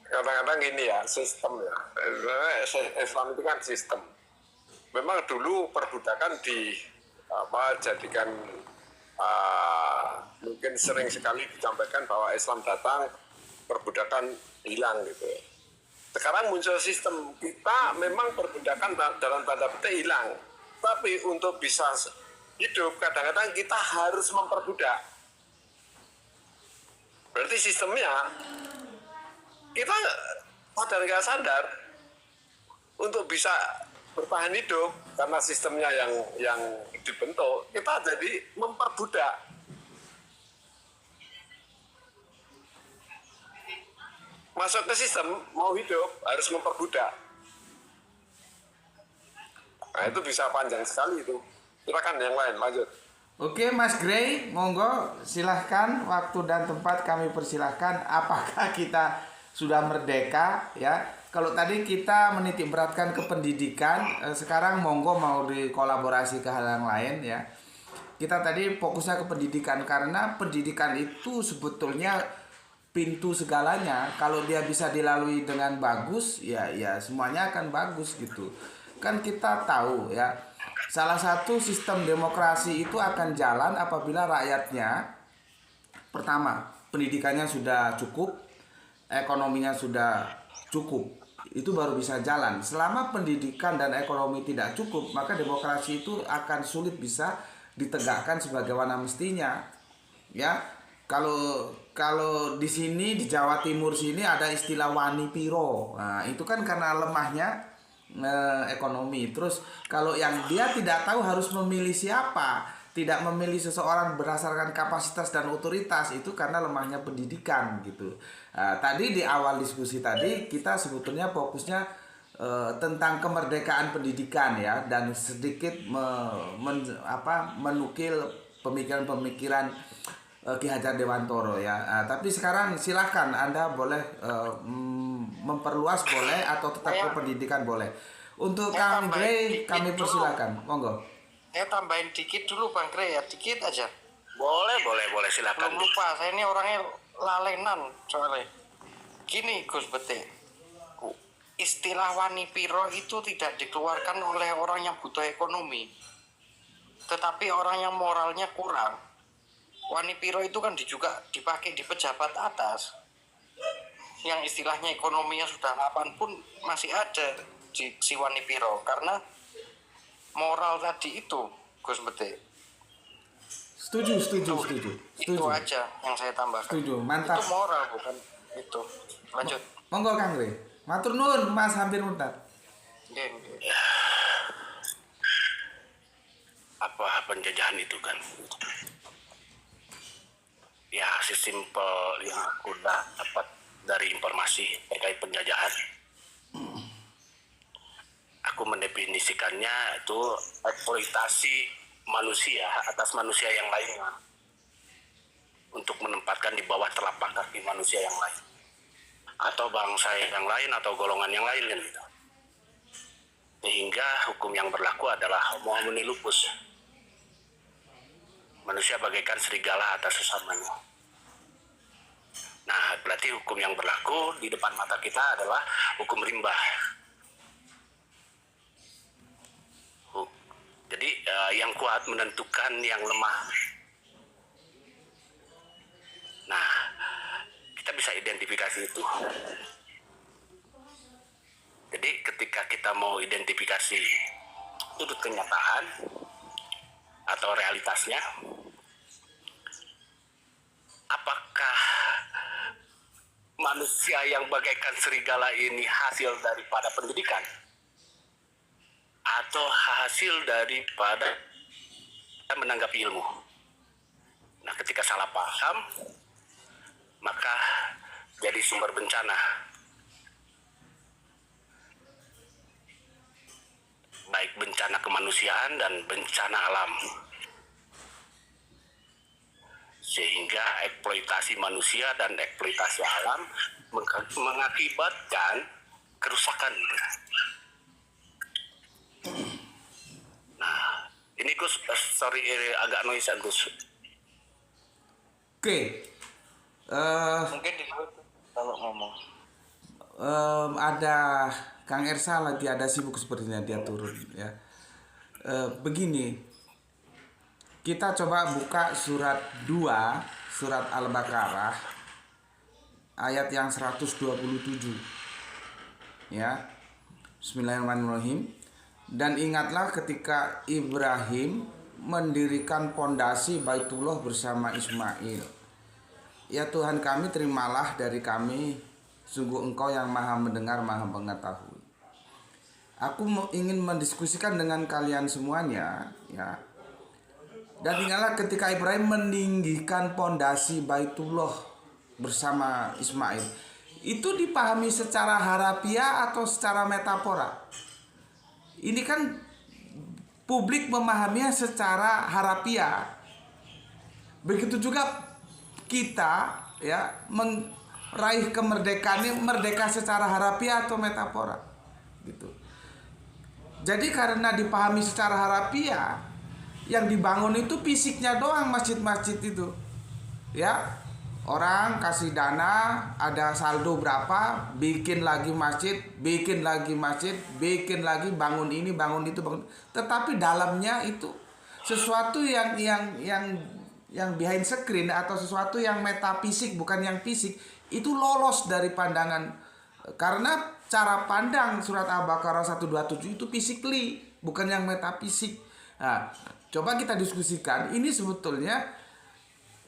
S3: kadang-kadang gini ya, sistem ya. Sebenarnya Islam itu kan sistem. memang dulu perbudakan jadikan mungkin sering sekali disampaikan bahwa Islam datang, perbudakan hilang gitu. Sekarang muncul sistem kita memang perbudakan dalam tanda petik hilang, tapi untuk bisa hidup kadang-kadang kita harus memperbudak. Berarti sistemnya kita sadar nggak sadar untuk bisa bertahan hidup karena sistemnya yang dibentuk, kita jadi memperbudak. Masuk ke sistem, mau hidup harus memperbudak. Nah itu bisa panjang sekali itu. Silakan yang lain lanjut.
S1: Oke Mas Gray, monggo silahkan, waktu dan tempat kami persilahkan. Apakah kita sudah merdeka ya? Kalau tadi kita menitik beratkan ke pendidikan, sekarang monggo mau dikolaborasi ke hal yang lain ya. Kita tadi fokusnya ke pendidikan karena pendidikan itu sebetulnya pintu segalanya. Kalau dia bisa dilalui dengan bagus, ya semuanya akan bagus gitu. Kan kita tahu ya, salah satu sistem demokrasi itu akan jalan apabila rakyatnya pertama pendidikannya sudah cukup, ekonominya sudah cukup, itu baru bisa jalan. Selama pendidikan dan ekonomi tidak cukup, maka demokrasi itu akan sulit bisa ditegakkan sebagaimana mestinya. Ya, kalau di sini di Jawa Timur sini ada istilah wani piro. Nah, itu kan karena lemahnya ekonomi. Terus kalau yang dia tidak tahu harus memilih siapa, tidak memilih seseorang berdasarkan kapasitas dan otoritas, itu karena lemahnya pendidikan gitu. Tadi di awal diskusi tadi kita sebetulnya fokusnya tentang kemerdekaan pendidikan ya, dan sedikit menukil pemikiran-pemikiran Ki Hajar Dewantoro ya. Tapi sekarang silahkan Anda boleh memperluas boleh atau tetap ke pendidikan boleh. Untuk Kang Gray kami persilakan, monggo.
S2: Saya tambahin dikit dulu Bang Gray ya, dikit aja.
S5: Boleh silakan.
S2: Belum lupa, saya ini orangnya lalenan soalnya. Gini Gus Bete, istilah wani piro itu tidak dikeluarkan oleh orang yang butuh ekonomi, tetapi orang yang moralnya kurang. Wani piro itu kan juga dipakai di pejabat atas, yang istilahnya ekonominya sudah mapan pun masih ada si wani piro, karena moral tadi itu Gus Bete.
S1: Setuju.
S2: Itu aja yang saya tambahkan.
S1: Setuju, mantap.
S2: Itu moral bukan itu. Lanjut.
S1: Monggo Kang Gray. Matur nuwun Mas hampir muntat.
S2: Nggih.
S5: Apa penjajahan itu kan? Ya, sesimpel yang aku dapat dari informasi terkait penjajahan, aku mendefinisikannya itu eksploitasi manusia atas manusia yang lainnya untuk menempatkan di bawah telapak kaki manusia yang lain atau bangsa yang lain atau golongan yang lain kan gitu. Sehingga hukum yang berlaku adalah homo homini lupus. Manusia bagaikan serigala atas sesamanya. Nah, berarti hukum yang berlaku di depan mata kita adalah hukum rimba. Jadi yang kuat menentukan yang lemah. Nah, kita bisa identifikasi itu. Jadi ketika kita mau identifikasi sudut kenyataan atau realitasnya, apakah manusia yang bagaikan serigala ini hasil daripada pendidikan atau hasil daripada menanggapi ilmu? Nah, ketika salah paham, maka jadi sumber bencana. Baik bencana kemanusiaan dan bencana alam. Sehingga eksploitasi manusia dan eksploitasi alam mengakibatkan kerusakan. Nah, ini Gus, sorry agak noise Gus.
S1: Oke.
S2: Mungkin di kalau ngomong.
S1: Ada Kang Ersa lagi ada sibuk sepertinya, dia turun ya. begini, kita coba buka surat 2, surat Al-Baqarah ayat yang 127. Ya. Bismillahirrahmanirrahim. Dan ingatlah ketika Ibrahim mendirikan pondasi Baitullah bersama Ismail. Ya Tuhan kami, terimalah dari kami, sungguh Engkau yang Maha mendengar, Maha mengetahui. Aku ingin mendiskusikan dengan kalian semuanya, ya. Dan ingatlah ketika Ibrahim meninggikan pondasi Baitullah bersama Ismail. Itu dipahami secara harafiah atau secara metafora? Ini kan publik memahaminya secara harafiah. Begitu juga kita, ya, meraih kemerdekaan ini merdeka secara harafiah atau metafora, gitu. Jadi karena dipahami secara harafiah, yang dibangun itu fisiknya doang masjid-masjid itu. Ya, orang kasih dana, ada saldo berapa, bikin lagi masjid, bikin lagi masjid, bikin lagi, bangun ini, bangun itu, bangun. Tetapi dalamnya itu sesuatu yang behind screen atau sesuatu yang metafisik, bukan yang fisik, itu lolos dari pandangan. Karena cara pandang surat Al-Baqarah 127 itu physically, bukan yang metafisik. Nah, coba kita diskusikan, ini sebetulnya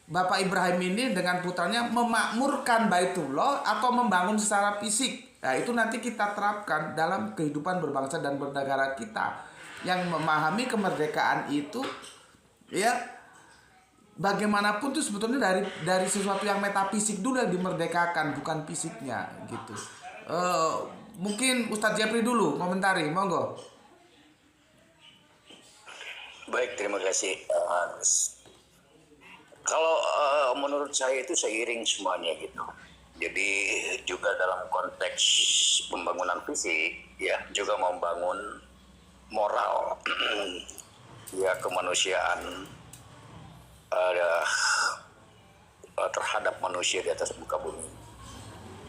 S1: Bapak Ibrahim ini dengan putranya memakmurkan Baitullah atau membangun secara fisik. Nah, itu nanti kita terapkan dalam kehidupan berbangsa dan bernegara kita. Yang memahami kemerdekaan itu, ya, bagaimanapun itu sebetulnya dari sesuatu yang metafisik dulu yang dimerdekakan, bukan fisiknya, gitu. Mungkin Ustadz Jepri dulu komentari, monggo.
S5: Baik, terima kasih. Kalau menurut saya itu seiring semuanya gitu. Jadi juga dalam konteks pembangunan fisik, ya, juga membangun moral, ya, kemanusiaan terhadap manusia di atas muka bumi.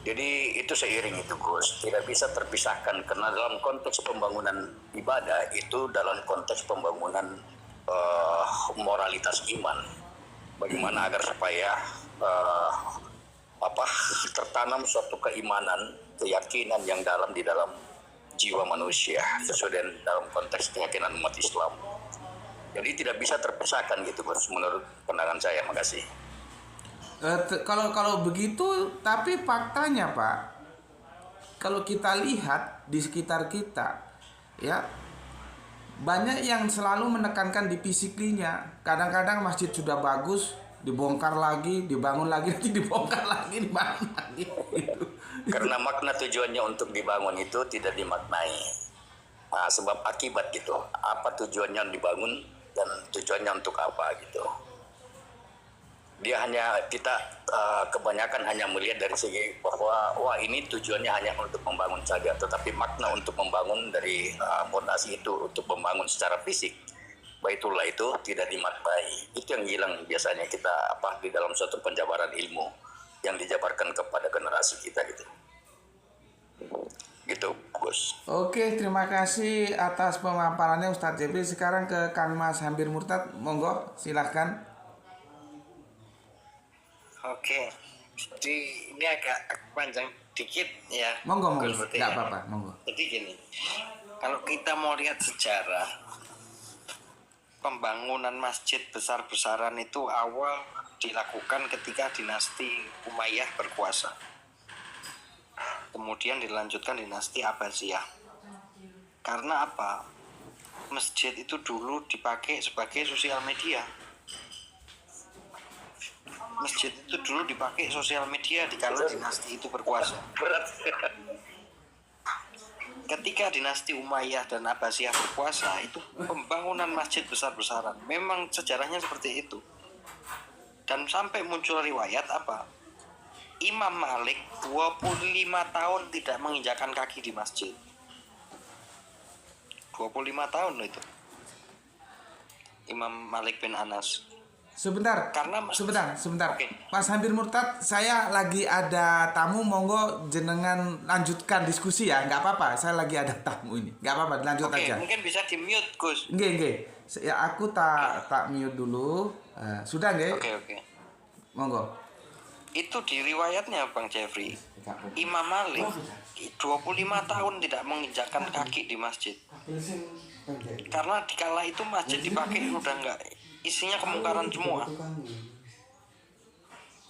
S5: Jadi itu seiring itu, Gus, tidak bisa terpisahkan karena dalam konteks pembangunan ibadah itu dalam konteks pembangunan moralitas iman. Bagaimana agar supaya tertanam suatu keimanan, keyakinan yang dalam di dalam jiwa manusia sesuai dengan dalam konteks keyakinan umat Islam. Jadi tidak bisa terpisahkan gitu, Gus, menurut pandangan saya. Makasih.
S1: Kalau begitu, tapi faktanya Pak, kalau kita lihat di sekitar kita, ya, banyak yang selalu menekankan di fisiklinya. Kadang-kadang masjid sudah bagus, dibongkar lagi, dibangun lagi, nanti dibongkar lagi, dibangun lagi. Gitu.
S5: Karena makna tujuannya untuk dibangun itu tidak dimaknai. Nah, sebab akibat gitu. Apa tujuannya dibangun dan tujuannya untuk apa gitu. Kita kebanyakan hanya melihat dari segi bahwa wah ini tujuannya hanya untuk membangun saja, tetapi makna untuk membangun dari fondasi itu untuk membangun secara fisik Baitullah itu tidak dimaknai. Itu yang hilang biasanya kita di dalam suatu penjabaran ilmu yang dijabarkan kepada generasi kita gitu. Gitu, Gus.
S1: Oke, terima kasih atas pemaparannya Ustadz Jepri. Sekarang ke Kang Mas Hambir Murtad, monggo silahkan.
S2: Oke, jadi ini agak panjang dikit ya.
S1: Monggo, nggak apa-apa, monggo.
S2: Jadi gini, kalau kita mau lihat sejarah pembangunan masjid besar-besaran itu awal dilakukan ketika dinasti Umayyah berkuasa. Kemudian dilanjutkan dinasti Abbasiyah. Karena apa? Masjid itu dulu dipakai sebagai sosial media. Masjid itu dulu dipakai sosial media di kala dinasti itu berkuasa. Ketika dinasti Umayyah dan Abbasiyah berkuasa, itu pembangunan masjid besar-besaran. Memang sejarahnya seperti itu. Dan sampai muncul riwayat apa? Imam Malik 25 tahun tidak menginjakkan kaki di masjid. 25 tahun loh itu. Imam Malik bin Anas.
S1: Sebentar,
S2: Karena
S1: sebentar.
S2: Oke.
S1: Mas Hampir Murtad, saya lagi ada tamu, monggo jenengan lanjutkan diskusi ya, nggak apa-apa. Saya lagi ada tamu ini, nggak apa-apa, lanjut
S2: Oke,
S1: aja.
S2: mungkin bisa di mute Gus.
S1: Nggih. Ya aku tak mute dulu. Sudah nggih?
S2: Oke.
S1: Monggo.
S2: Itu di riwayatnya Bang Jeffrey, Imam Malik 25 tahun tidak menginjakkan kaki di masjid. Karena dikala itu masjid dipakai udah nggak, isinya kemungkaran semua.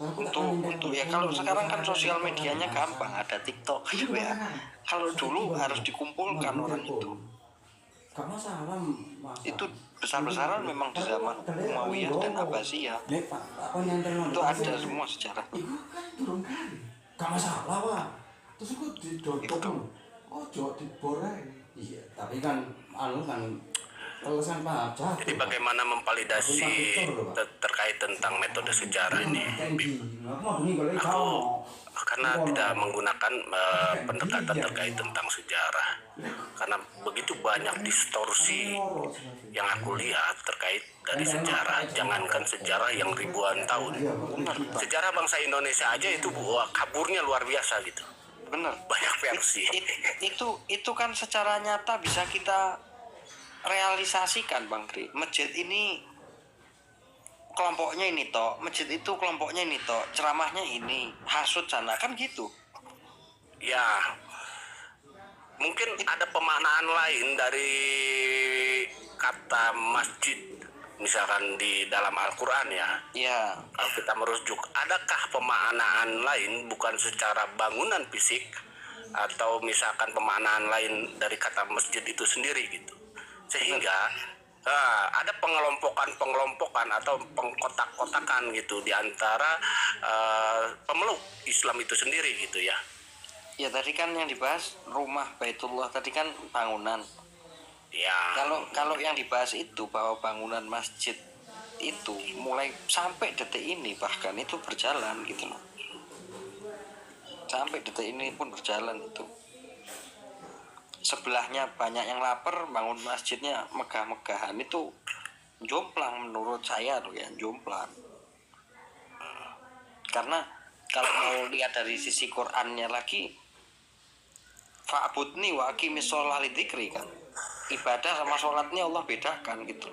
S2: Untuk ya, kalau sekarang kan sosial medianya gampang, ada TikTok gitu ya. Kalau dulu harus dikumpulkan orang itu besar-besaran memang di zaman Umayyah dan Abbasiyah. Itu ada semua sejarah.
S6: Gak masalah, Pak. Terus aku didodok. Ojo diboreng. Iya, tapi kan kan alasan Pak Jago.
S5: Jadi bagaimana memvalidasi terkait tentang metode sejarah ini? Aku karena tidak menggunakan pendekatan terkait tentang sejarah, karena begitu banyak distorsi yang aku lihat terkait dari sejarah. Jangankan sejarah yang ribuan tahun, sejarah bangsa Indonesia aja itu kaburnya luar biasa gitu.
S2: Bener.
S5: Banyak versi.
S2: Itu kan secara nyata bisa kita realisasikan Bang Kri. Masjid ini kelompoknya ini toh, masjid itu kelompoknya ini toh, ceramahnya ini, hasut sana, kan gitu.
S5: Ya, mungkin ada pemaknaan lain dari kata masjid, misalkan di dalam Al-Quran ya.
S2: Ya,
S5: Kalau kita merujuk, adakah pemaknaan lain bukan secara bangunan fisik, atau misalkan pemaknaan lain dari kata masjid itu sendiri gitu, sehingga ada pengelompokan atau pengkotak-kotakan gitu di antara pemeluk Islam itu sendiri gitu ya.
S2: ya tadi kan yang dibahas rumah Baitullah, tadi kan bangunan.
S5: Ya.
S2: Kalau yang dibahas itu bahwa bangunan masjid itu mulai sampai detik ini bahkan itu berjalan gitu loh. Sampai detik ini pun berjalan itu. Sebelahnya banyak yang lapar, bangun masjidnya megah-megahan, itu jomplang menurut saya loh ya, jomplang. Karena kalau mau lihat dari sisi Qur'annya lagi, fa'budni wa aqimis sholah lidzikri kan. Ibadah sama sholatnya Allah bedakan gitu.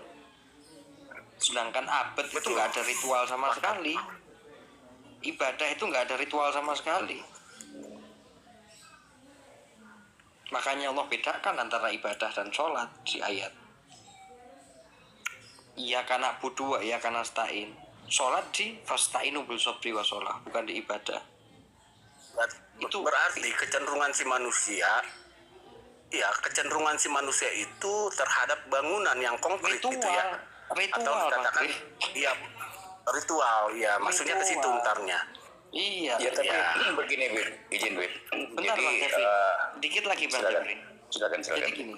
S2: Sedangkan abad itu nggak ada ritual sama sekali. Ibadah itu nggak ada ritual sama sekali. Makanya Allah bedakan antara ibadah dan sholat di ayat. Iya karena budu, iya karena stain. Sholat di fasta'inu bil sabri wa sholah, bukan di ibadah.
S5: Itu berarti kecenderungan si manusia, ya kecenderungan si manusia itu terhadap bangunan yang konkret gitu ya. Atau dikatakan, iya ritual, ya maksudnya ke situ entarnya.
S2: Iya.
S5: Ya, tapi
S6: begini, Win. Izin, Win.
S2: Bentar
S6: Jadi,
S2: Bang Jeffrey. Dikit lagi Bang Jeffrey.
S6: Silakan.
S2: Jadi gini,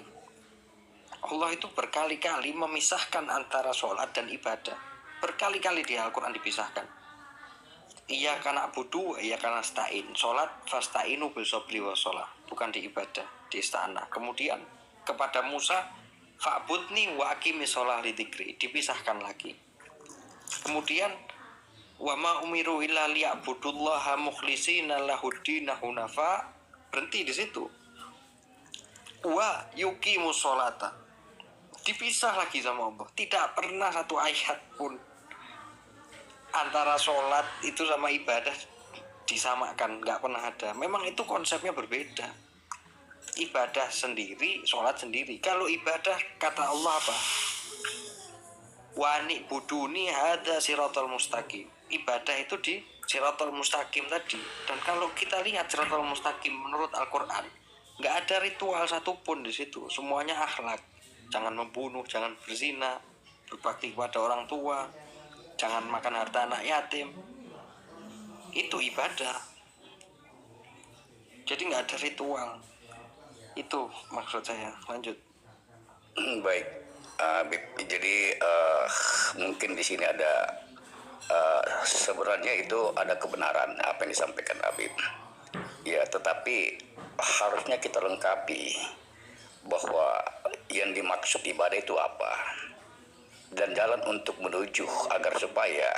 S2: Allah itu berkali-kali memisahkan antara sholat dan ibadah. Berkali-kali di Al-Quran dipisahkan. Iya karena budu, iya karena stain. Sholat fasta'inu bil sabri wa sholah, bukan di ibadah, di istana. Kemudian kepada Musa, fa'budni wa aqimis sholah lidzikri, dipisahkan lagi. Kemudian wa ma umiru illa liya'budullaha mukhlishina lahuddina hunafa, berhenti di situ. Wa yuqimus sholata, dipisah lagi sama Allah. Tidak pernah satu ayat pun antara sholat itu sama ibadah disamakan, nggak pernah ada. Memang itu konsepnya berbeda. Ibadah sendiri, sholat sendiri. Kalau ibadah kata Allah apa? Wani buduni hada siratal mustaqim. Ibadah itu di siratal mustaqim tadi. Dan kalau kita lihat siratal mustaqim menurut Al-Quran, nggak ada ritual satupun di situ. Semuanya akhlak. Jangan membunuh, jangan berzina, berbakti kepada orang tua, jangan makan harta anak yatim. Itu ibadah. Jadi nggak ada ritual. Itu maksud saya. Lanjut.
S5: Baik, jadi mungkin di sini ada sebenarnya itu ada kebenaran apa yang disampaikan Habib. Ya, tetapi harusnya kita lengkapi bahwa yang dimaksud ibadah itu apa. dan jalan untuk menuju agar supaya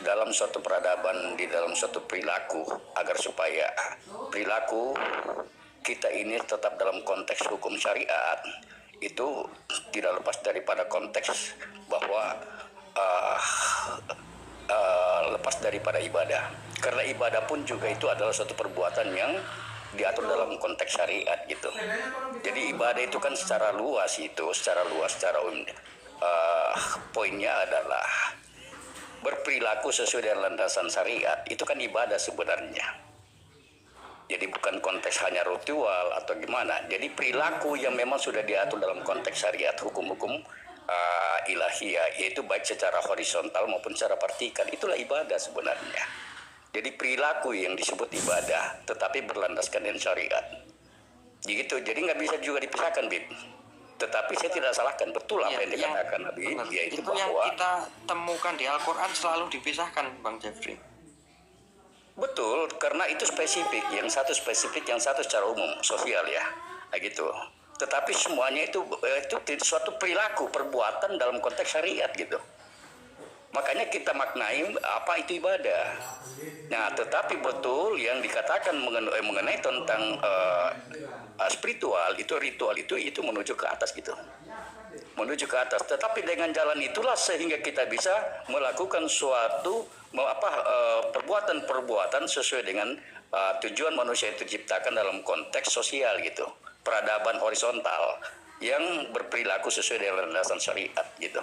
S5: dalam suatu peradaban, di dalam suatu perilaku, agar supaya perilaku kita ini tetap dalam konteks hukum syariat, itu tidak lepas daripada konteks bahwa lepas daripada ibadah. Karena ibadah pun juga itu adalah suatu perbuatan yang diatur dalam konteks syariat gitu. Jadi ibadah itu kan secara luas, secara poinnya adalah berperilaku sesuai dengan landasan syariat. Itu kan ibadah sebenarnya. Jadi bukan konteks hanya ritual atau gimana. Jadi perilaku yang memang sudah diatur dalam konteks syariat, hukum-hukum ilahiyah, yaitu baik secara horizontal maupun secara vertikal, itulah ibadah sebenarnya. Jadi perilaku yang disebut ibadah, tetapi berlandaskan dengan syariat. Begitu, jadi nggak bisa juga dipisahkan, Bib. Tetapi saya tidak salahkan, betul apa yang dikatakan Nabi, yaitu
S2: itu yang
S5: bahwa
S2: kita temukan di Al-Quran selalu dipisahkan, Bang Jeffrey.
S5: betul, karena itu spesifik, yang satu spesifik, yang satu secara umum, sosial ya, kayak gitu. Tetapi semuanya itu suatu perilaku, perbuatan dalam konteks syariat gitu. Makanya kita maknai apa itu ibadah. Nah, tetapi betul yang dikatakan mengenai tentang spiritual, itu ritual itu menuju ke atas gitu. Menuju ke atas. Tetapi dengan jalan itulah sehingga kita bisa melakukan suatu perbuatan-perbuatan sesuai dengan tujuan manusia itu diciptakan dalam konteks sosial gitu. Peradaban horizontal yang berperilaku sesuai dengan landasan syariat gitu.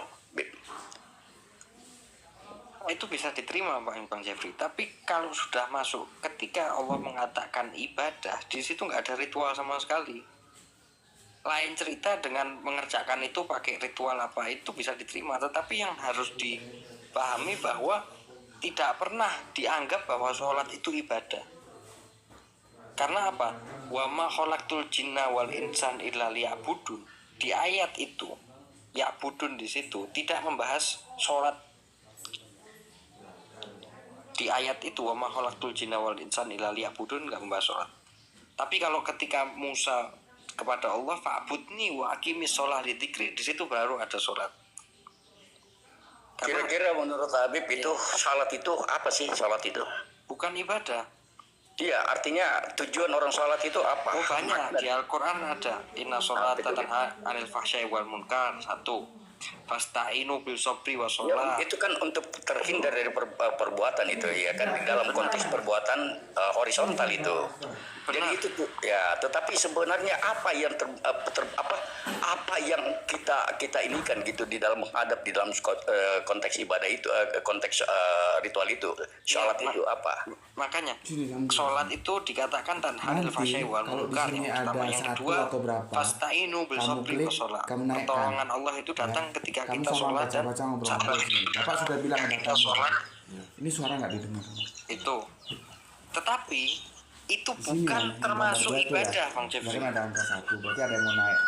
S2: Itu bisa diterima Bang Jeffrey. Tapi kalau sudah masuk ketika Allah mengatakan ibadah, di situ nggak ada ritual sama sekali. Lain cerita dengan mengerjakan itu pakai ritual apa, itu bisa diterima. Tetapi yang harus dipahami bahwa tidak pernah dianggap bahwa sholat itu ibadah. Karena apa? Wa ma khalaqtul jinna wal insan illa liya'budun. Di ayat itu, ya'budun di situ tidak membahas sholat. Di ayat itu wa ma khalaqtul jinna wal insan illa liya'budun enggak membahas sholat. Tapi kalau ketika Musa kepada Allah fa'budni wa aqimis sholah li dzikri, di situ baru ada sholat.
S5: Kira-kira menurut Habib itu sholat itu apa sih sholat itu?
S2: Bukan ibadah.
S5: Iya, artinya tujuan orang sholat itu apa?
S2: Oh banyak, di Al-Quran ada inna sholata tanha anil fahsyai wal munkar, 1. Fasta'inu bil sabri wa
S5: Ya,
S2: sholat.
S5: itu kan untuk terhindar dari perbuatan itu ya kan dalam konteks perbuatan horizontal itu. Jadi itu tuh ya, tetapi sebenarnya apa yang apa yang kita ini kan gitu di dalam menghadap di dalam konteks ibadah itu, konteks ritual itu, sholat itu apa?
S2: Makanya sholat itu dikatakan tanha anil fahsyai wal
S1: kalau di
S2: munkar,
S1: sini
S2: yang pertama.
S1: ada
S2: Yang
S1: satu
S2: kedua,
S1: atau berapa,
S2: fasta'inu bil
S1: kamu
S2: sabri
S1: klik,
S2: wa sholat.
S1: kamu naikkan.
S2: Pertolongan Allah itu datang
S1: Ya.
S2: ketika
S1: Kamu
S2: kita
S1: sama
S2: sholat dan
S1: baca-baca ngobrol
S2: sabar.
S1: di sini. Bapak sudah bilang ada
S2: Kita
S1: kamu.
S2: sholat
S1: Ini suara nggak didengar.
S2: itu. Tetapi itu
S1: Di sini
S2: bukan
S1: yang
S2: termasuk
S1: gambar dua itu
S2: ibadah,
S1: ya.
S2: Bang Jeffrey.
S1: Kemarin ada angka 1, berarti ada yang mau naik.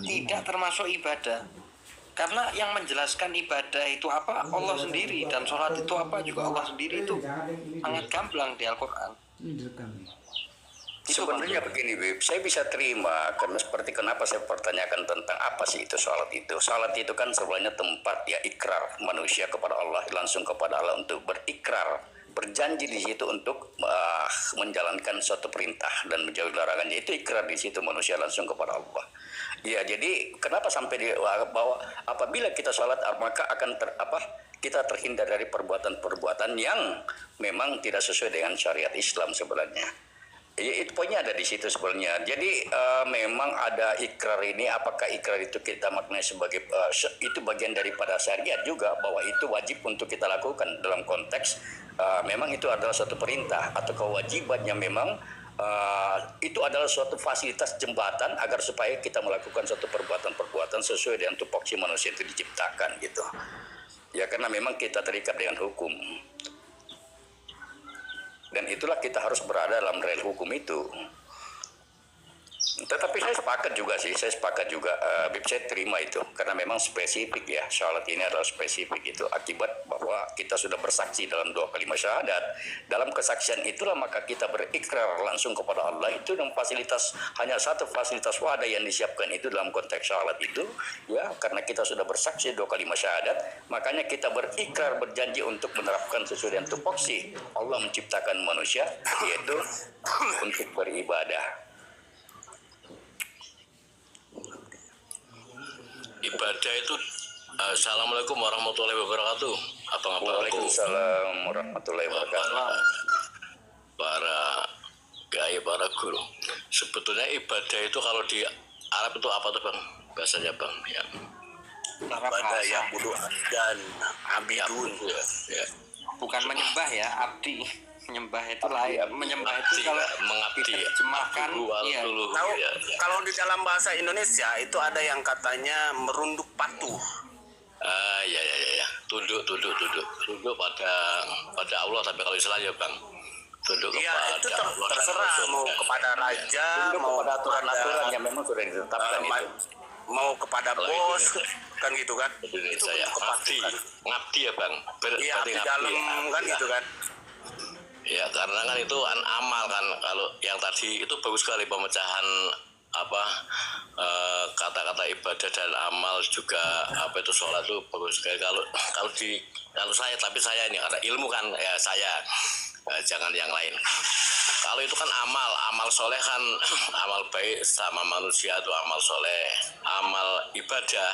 S2: Tidak termasuk ibadah. Karena yang menjelaskan ibadah itu apa? Allah sendiri. Dan sholat itu apa? Juga Allah sendiri. Itu sangat gamblang di Al-Quran.
S1: Ini direkam nih.
S2: Itu
S5: Sebenarnya begini, Bib, saya bisa terima karena seperti kenapa saya pertanyakan tentang apa sih itu sholat itu. Sholat itu kan sebenarnya tempat ya ikrar manusia kepada Allah, langsung kepada Allah untuk berikrar, berjanji di situ untuk menjalankan suatu perintah dan menjauhi larangannya. Itu ikrar di situ manusia langsung kepada Allah. Ya, jadi kenapa sampai bahwa apabila kita sholat maka akan kita terhindar dari perbuatan-perbuatan yang memang tidak sesuai dengan syariat Islam sebenarnya. Ya, itu poinnya ada di situ sebenarnya. Jadi memang ada ikrar ini, apakah ikrar itu kita maknai sebagai itu bagian daripada syariat juga, bahwa itu wajib untuk kita lakukan dalam konteks memang itu adalah suatu perintah atau kewajiban yang memang itu adalah suatu fasilitas jembatan agar supaya kita melakukan suatu perbuatan-perbuatan sesuai dengan tupoksi manusia itu diciptakan gitu. Ya karena memang kita terikat dengan hukum. Dan itulah kita harus berada dalam rel hukum itu. Tetapi saya sepakat juga, Bib, saya terima itu karena memang spesifik ya, syahadat ini adalah spesifik itu akibat bahwa kita sudah bersaksi dalam 2 kalimat syahadat. Dalam kesaksian itulah maka kita berikrar langsung kepada Allah itu, dan hanya satu fasilitas wadah yang disiapkan itu dalam konteks syahadat itu ya, karena kita sudah bersaksi 2 kalimat syahadat, makanya kita berikrar berjanji untuk menerapkan sesuai dengan tupoksi Allah menciptakan manusia yaitu untuk beribadah.
S7: Ibadah itu Assalamualaikum warahmatullahi wabarakatuh.
S5: Waalaikumsalam warahmatullahi wabarakatuh.
S7: Para kiai, para guru. Sebetulnya ibadah itu kalau di Arab itu apa tuh Bang? Bahasanya Bang ya.
S8: Ibadah yang budu dan abidun.
S7: Ya.
S2: Bukan menyembah ya, abdi. Menyembah itu lain. Menyembah itu kalau
S7: mengabdi.
S2: diterjemahkan iya.
S8: Kalau di dalam bahasa Indonesia itu ada yang katanya merunduk patuh.
S7: Ya. Tunduk pada Allah, tapi kalau Islam ya Bang. Tunduk
S8: Iya,
S7: kepada
S8: itu
S7: Allah.
S8: terserah mau kepada raja,
S5: Tunduk
S8: mau
S5: kepada aturan-aturan yang memang sudah ditetapkan itu.
S8: mau kepada bos kan gitu kan. Itu
S7: Saya
S8: bentuk kepatuhan.
S7: ngabdi ya Bang.
S8: Iya,
S7: Berarti
S8: di dalam
S7: ngabdi,
S8: kan
S7: ya.
S8: gitu kan.
S7: Ya karena kan itu amal kan, kalau yang tadi itu bagus sekali pemecahan kata-kata ibadah dan amal juga itu sholat itu bagus sekali. Kalau saya ini karena ilmu kan ya saya, jangan yang lain. Kalau itu kan amal soleh kan amal baik sama manusia itu amal soleh, amal ibadah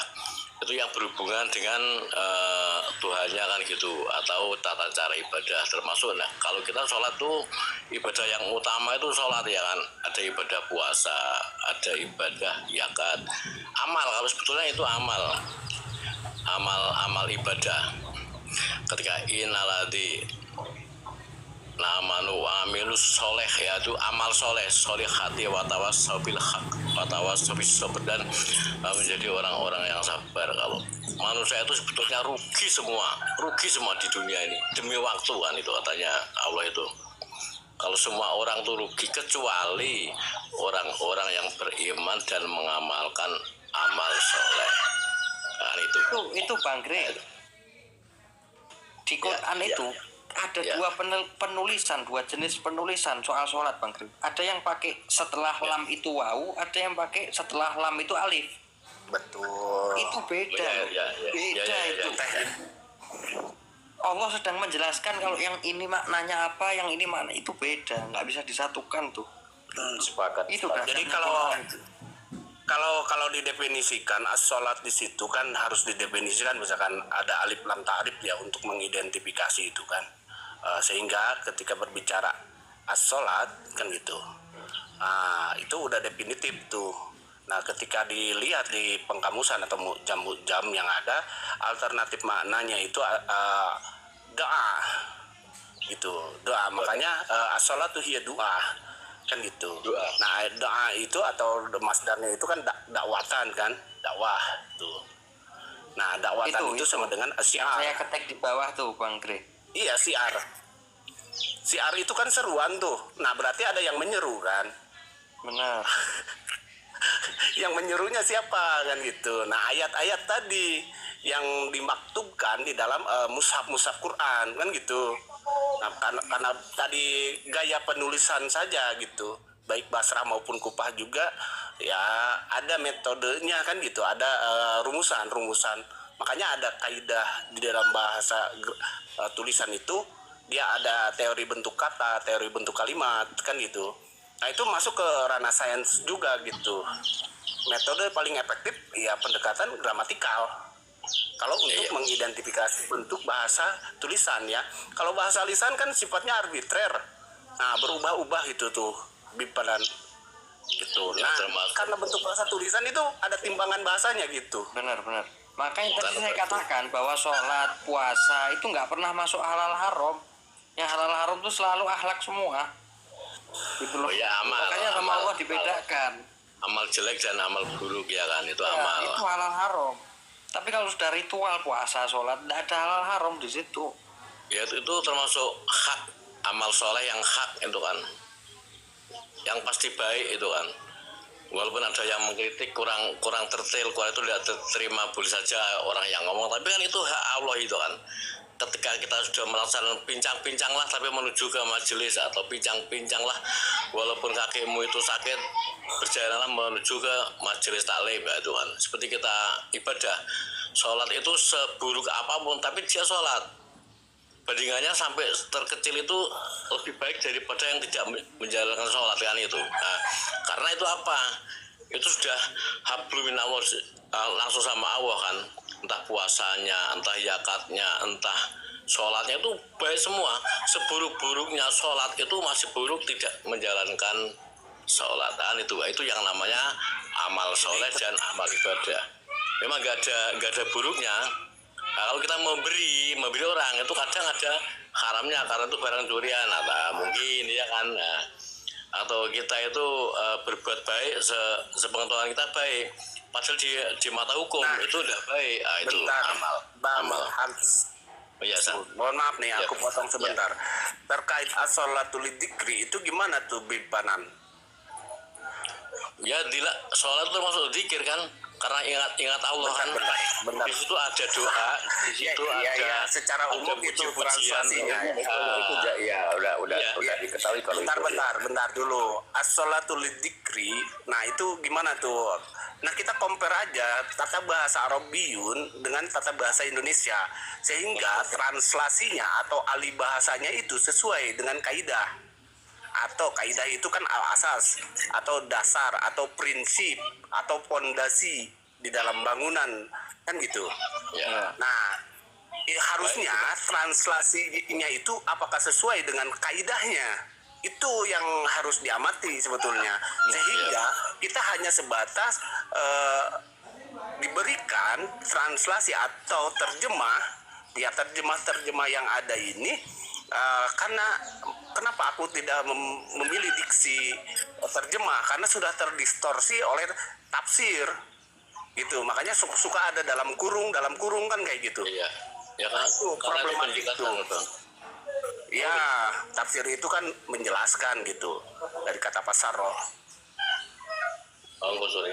S7: itu yang berhubungan dengan Tuhannya kan gitu, atau tata cara ibadah termasuk. Nah kalau kita sholat tuh ibadah yang utama itu sholat ya kan, ada ibadah puasa, ada ibadah zakat, amal. Kalau sebetulnya itu amal ibadah. Ketika inaladhi namanu amilus soleh ya itu amal soleh, solihati watawasobil hak watawasobil sober, dan menjadi orang-orang yang sabar. Kalau manusia itu sebetulnya rugi semua di dunia ini demi waktu kan, itu katanya Allah itu. Kalau semua orang tuh rugi kecuali orang-orang yang beriman dan mengamalkan amal soleh kan
S2: itu Bang Gre. Di Quran itu ada dua jenis penulisan soal sholat Bang Gre. Ada yang pakai setelah lam itu wawu, ada yang pakai setelah lam itu alif.
S8: Betul.
S2: Itu beda. Beda itu. Allah sedang menjelaskan kalau yang ini maknanya apa, yang ini makna itu beda, nggak bisa disatukan tuh.
S5: Sepakat.
S2: Itu
S8: Jadi kalau didefinisikan as-sholat di situ kan harus didefinisikan, misalkan ada alif lam ta'rif ya untuk mengidentifikasi itu kan. Sehingga ketika berbicara as-sholat kan gitu, itu udah definitif tuh. Nah ketika dilihat di pengkamusan atau jam yang ada, alternatif maknanya itu doa gitu, doa. Makanya as-sholatu hiya doa kan gitu. Nah doa itu atau masdarnya itu kan dakwatan kan, dakwah tuh. Nah dakwatan itu sama dengan syiar.
S2: Saya ketik di bawah tuh Bang Gre.
S8: Iya, siar itu kan seruan tuh. Nah berarti ada yang menyeru kan.
S2: Benar.
S8: Yang menyerunya siapa kan gitu. Nah ayat-ayat tadi yang dimaktubkan di dalam mushaf Quran kan gitu. Nah karena tadi gaya penulisan saja gitu, baik Basrah maupun Kufah juga ya ada metodenya kan gitu, ada rumusan. Makanya ada kaidah di dalam bahasa tulisan itu, dia ada teori bentuk kata, teori bentuk kalimat kan gitu. Nah itu masuk ke ranah sains juga gitu. Metode paling efektif ya pendekatan gramatikal. Kalau untuk mengidentifikasi bentuk bahasa tulisan ya. Kalau bahasa lisan kan sifatnya arbitrer. Nah berubah-ubah gitu tuh bipadan gitu. Nah karena bentuk bahasa tulisan itu ada timbangan bahasanya gitu.
S2: Benar. Makanya tadi saya katakan bahwa sholat, puasa itu nggak pernah masuk halal haram. Yang halal haram itu selalu akhlak semua. Gitu loh.
S7: Ya,
S2: makanya sama Allah dibedakan.
S7: Amal jelek dan amal buruk ya kan, itu
S2: Ya,
S7: amal.
S2: itu halal haram. Tapi kalau sudah ritual puasa, sholat, tidak ada halal haram di situ.
S7: Ya itu termasuk hak, amal soleh yang hak itu kan, yang pasti baik itu kan. walaupun ada yang mengkritik kurang tertil, kurang itu tidak terima, boleh saja orang yang ngomong, tapi kan itu hak Allah itu kan. Ketika kita sudah melaksanakan pincang-pincang lah tapi menuju ke majelis, atau pincang-pincang lah walaupun kakimu itu sakit, berjalanlah menuju ke majelis taklim ya itu kan. Seperti kita ibadah, sholat itu seburuk apapun tapi dia sholat, bandingannya sampai terkecil itu lebih baik daripada yang tidak menjalankan sholat kan itu. Nah, karena itu apa? Itu sudah hablum minallah, langsung sama Allah kan. Entah puasanya, entah zakatnya, entah sholatnya itu baik semua. Seburuk-buruknya sholat itu masih buruk tidak menjalankan sholat kan itu yang namanya amal soleh dan amal ibadah. Memang gak ada buruknya. Nah, kalau kita memberi orang itu kadang ada haramnya karena itu barang curian atau mungkin ya kan. Nah, atau kita itu berbuat baik sepengetahuan kita baik, padahal di mata hukum itu udah baik. Nah, itu
S8: bentar,
S7: amal.
S8: Hans.
S7: Oh, iya,
S8: Mohon maaf nih,
S7: ya.
S8: aku potong sebentar. Terkait as-sholatul dzikri itu gimana tuh Bipanan?
S7: Ya, sholat itu masuk zikir kan, karena ingat Allah kan.
S8: Bentar.
S7: Di situ ada doa, di situ ada
S8: secara umum
S7: ada
S8: itu
S7: puji-pujian.
S8: translasinya.
S5: Udah diketahui kalau
S8: Bentar dulu. As-sholatul dzikri. Nah, itu gimana tuh? Nah, kita compare aja tata bahasa Arabiyun dengan tata bahasa Indonesia, sehingga translasinya atau alih bahasanya itu sesuai dengan kaidah. Atau kaidah itu kan al-asas atau dasar atau prinsip atau pondasi di dalam bangunan kan gitu.
S7: Ya.
S8: Nah, harusnya translasinya itu apakah sesuai dengan kaidahnya? Itu yang harus diamati sebetulnya. Sehingga kita hanya sebatas diberikan translasi atau terjemah yang ada ini. Karena kenapa aku tidak memilih diksi terjemah, karena sudah terdistorsi oleh tafsir gitu, makanya suka ada dalam kurung kan kayak gitu.
S7: Iya. Ya kan
S8: itu problematik tuh. Ya, tafsir itu kan menjelaskan gitu dari kata pasarroh.
S7: Oh, sorry.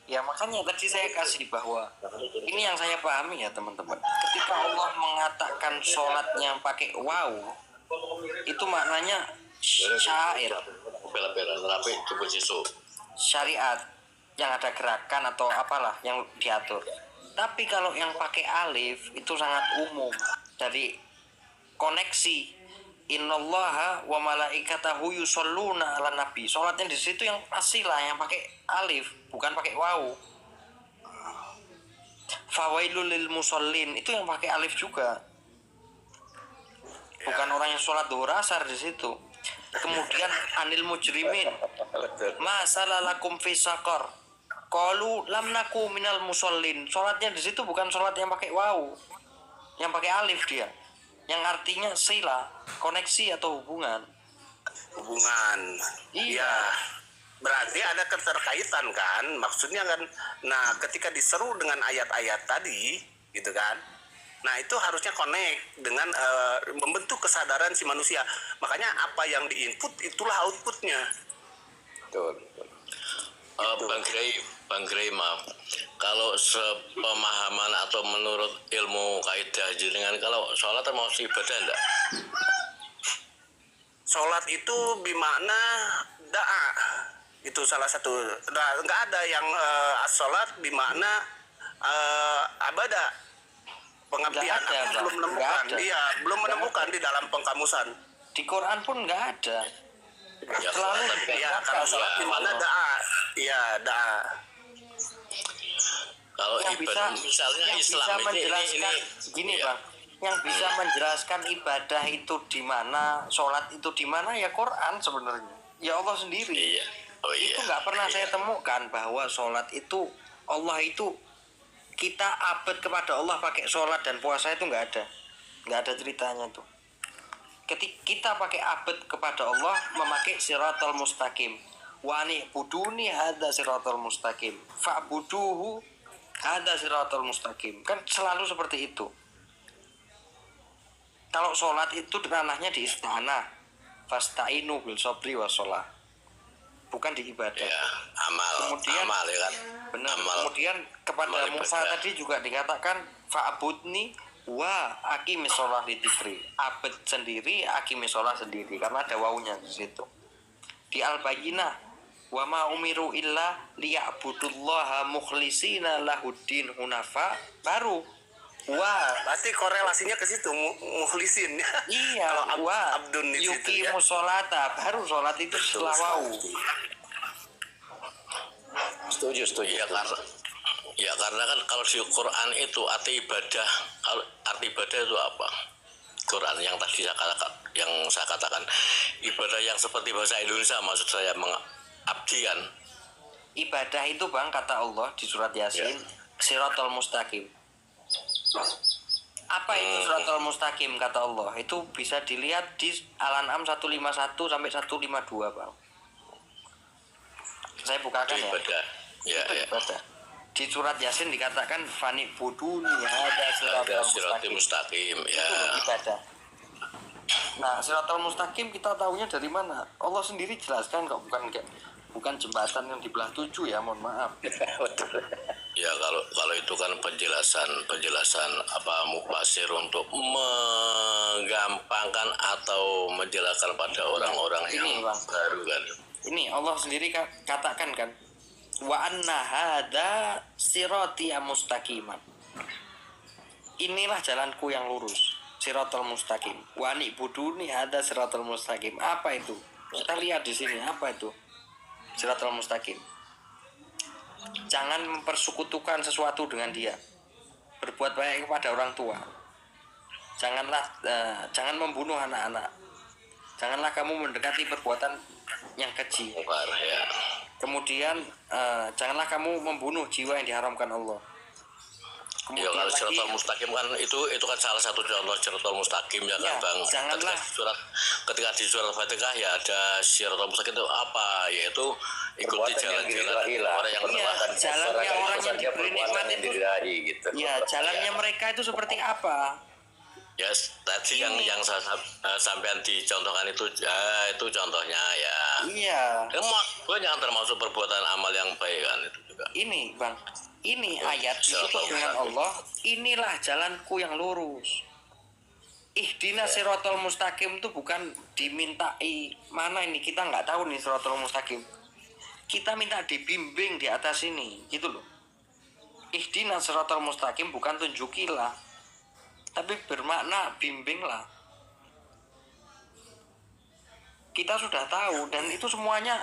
S2: Ya makanya tadi saya kasih bahwa ini yang saya pahami ya teman-teman. Ketika Allah mengatakan sholatnya pakai waw, itu maknanya syair, syariat yang ada gerakan atau apalah yang diatur. Tapi kalau yang pakai alif itu sangat umum, dari koneksi innallaha wa malaikatahu yusholluna ala nabi. Sholatnya di situ yang asli lah, yang pakai alif, bukan pakai waw. Fawailul lil musallin itu yang pakai alif juga, bukan orang yang sholat duhur asar di situ. Kemudian anil mujrimin masalalakum fi saqar qalu lam naku minal musallin. Sholatnya di situ bukan sholat yang pakai waw, yang pakai alif dia, yang artinya sila, koneksi atau hubungan. Iya.
S8: Ya, berarti ada keterkaitan kan, maksudnya kan. Nah, ketika diseru dengan ayat-ayat tadi gitu kan, nah itu harusnya connect dengan membentuk kesadaran si manusia. Makanya apa yang diinput itulah outputnya.
S5: Betul.
S7: Bang Grey, maaf. Kalau sepemahaman atau menurut ilmu kaidah jenengan, kalau sholat termasuk ibadah enggak?
S8: Sholat itu bermakna da'a. Itu salah satu. Nah, enggak ada yang sholat bermakna abadah. Pengertian belum menemukan. Iya, belum menemukan di dalam pengkamusan.
S2: Di Quran pun nggak ada.
S7: Ya,
S2: Selalu
S8: Kalau sholat bermakna da'a. Iya, da'a.
S7: Kalau
S2: yang
S7: ibadah
S2: bisa,
S7: misalnya
S2: yang
S7: Islam
S2: bisa menjelaskan
S7: ini
S2: Bang, yang bisa menjelaskan ibadah itu di mana, sholat itu di mana, ya Quran sebenarnya, ya Allah sendiri.
S7: Iya. Oh iya.
S2: Itu nggak pernah saya temukan bahwa sholat itu Allah itu kita abad kepada Allah pakai sholat dan puasa, itu nggak ada ceritanya tuh. Ketika kita pakai abad kepada Allah memakai siratal mustaqim, wani buduni hadza siratal mustaqim, fa'buduhu hadza siratal mustaqim, kan selalu seperti itu. Kalau sholat itu ranahnya di istana, fasta'inu bil sabri was sholah. bukan di ibadah.
S7: Ya, amal,
S2: Kemudian-
S7: amal ya kan.
S2: Benar.
S7: Amal.
S2: Kemudian kepada
S7: Amal
S2: Musa
S7: ibadah.
S2: tadi juga dikatakan fa'budni wa aqimis sholah li dzikri. Abad sendiri, aqimis sholah sendiri karena ada wawunya di situ. Di Al-Bayyinah wa ma umiru illa liya'budullaha mukhlisina lahuddin hunafa baru wa
S8: Berarti korelasinya ke situ mukhlisin.
S2: iya
S8: Kalau
S2: wa
S8: abdun di situ ya.
S2: yuqimus sholata baru sholat itu setelah wawu.
S5: Setuju.
S7: Ya karena kan kalau di Quran itu arti ibadah, kalau arti ibadah itu apa? Quran yang tadi saya katakan ibadah yang seperti bahasa Indonesia, maksud saya mengabdikan.
S2: Ibadah itu Bang kata Allah di surat Yasin Siratal Mustaqim. Apa itu Siratal Mustaqim kata Allah? Itu bisa dilihat di Al-An'am 151 sampai 152 Bang. Saya bukakan
S7: Itu
S2: ya.
S7: ibadah. Ya,
S2: Itu
S7: ya.
S2: ibadah. Di surat Yasin dikatakan fani buduni ada
S7: Ada
S2: Siratal
S7: siratal
S2: Mustaqim.
S7: mustaqim. Ya.
S2: Itu ibadah. Nah, Siratal Mustaqim kita tahunya dari mana? Allah sendiri jelaskan kok, bukan jembatan yang di belah 7 ya, mohon maaf.
S5: Betul.
S7: Ya kalau itu kan penjelasan apa mufasir untuk menggampangkan atau menjelaskan pada orang-orang
S2: Ini,
S7: yang
S2: Bang.
S7: baru kan.
S2: Ini Allah sendiri katakan kan, wa anna hadza sirati mustaqiman. Inilah jalanku yang lurus, siratal mustaqim. Wa ni buduni hadza siratal mustaqim. Apa itu? Kita lihat di sini apa itu? Siratal mustaqim. Jangan mempersekutukan sesuatu dengan dia. Berbuat baik kepada orang tua. Jangan membunuh anak-anak. Janganlah kamu mendekati perbuatan yang keji.
S7: Ya.
S2: Kemudian janganlah kamu membunuh jiwa yang diharamkan Allah.
S7: Ya kalau siratal mustaqim kan itu kan salah satu contoh siratal mustaqim ya kan
S2: Ya,
S7: Bang.
S2: janganlah.
S7: Ketika di surat Fatihah ya ada siratal mustaqim itu apa? Yaitu ikuti jalan-jalan orang yang melakukan
S2: jalannya orang yang diberi nikmat itu.
S5: Gitu.
S2: Ya, jalannya mereka itu seperti apa?
S7: Ya tadi yang sampean dicontohkan itu itu contohnya ya.
S2: Iya.
S7: Banyak termasuk perbuatan amal yang baik kan itu juga.
S2: Ini Bang, ini ayat ditutup dengan Allah. Inilah jalanku yang lurus. Ihdina siratal mustaqim itu bukan dimintai mana ini, kita nggak tahu nih siratal mustaqim. Kita minta dibimbing di atas ini, gitu loh. Ihdina siratal mustaqim bukan tunjukilah, tapi bermakna bimbinglah. Kita sudah tahu dan itu semuanya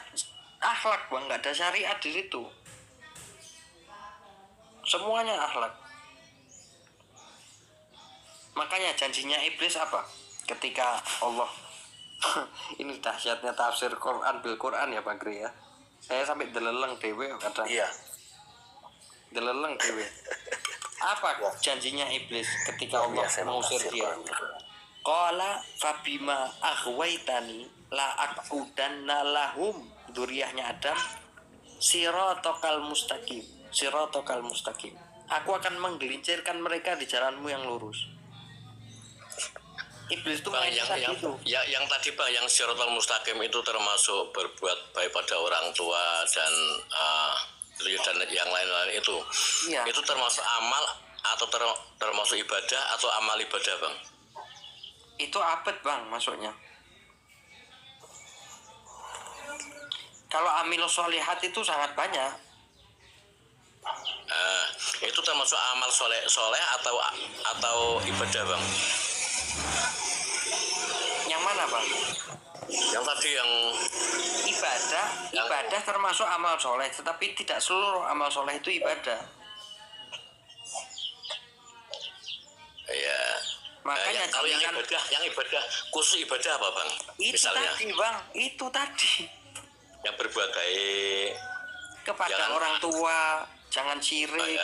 S2: akhlak Bang, nggak ada syariat di situ. Semuanya akhlak. Makanya janjinya iblis apa? Ketika Allah ini dahsyatnya tafsir Quran bil Quran ya Bang Gri ya. Saya sampai deleleng dewe kadang.
S5: Iya.
S2: Deleleng dewe. Apa janjinya iblis ketika Allah mengusir dia? Qala fabima aghwaytani la aqudanna lahum, dzurriyyahnya Adam, siratal mustaqim. Siratal mustaqim. Aku akan menggelincirkan mereka di jalanmu yang lurus. Iblis itu
S7: Bang, yang tadi Bang, yang siratal mustaqim itu termasuk berbuat baik pada orang tua dan yang lain-lain itu.
S2: Iya.
S7: Itu termasuk amal atau termasuk ibadah atau amal ibadah Bang?
S2: Itu abad Bang maksudnya. Kalau amilus sholihat itu sangat banyak.
S7: Itu termasuk amal soleh atau ibadah Bang?
S2: Yang mana Bang?
S7: Yang tadi yang
S2: Ibadah termasuk amal soleh, tetapi tidak seluruh amal soleh itu ibadah.
S7: ya.
S2: Makanya
S7: Kalau
S2: jangan
S7: yang ibadah khusus ibadah apa Bang?
S2: itu
S7: Misalnya
S2: tadi Bang, itu tadi
S7: yang berbuat baik
S2: kepada
S7: Jangan-
S2: orang tua, jangan syirik,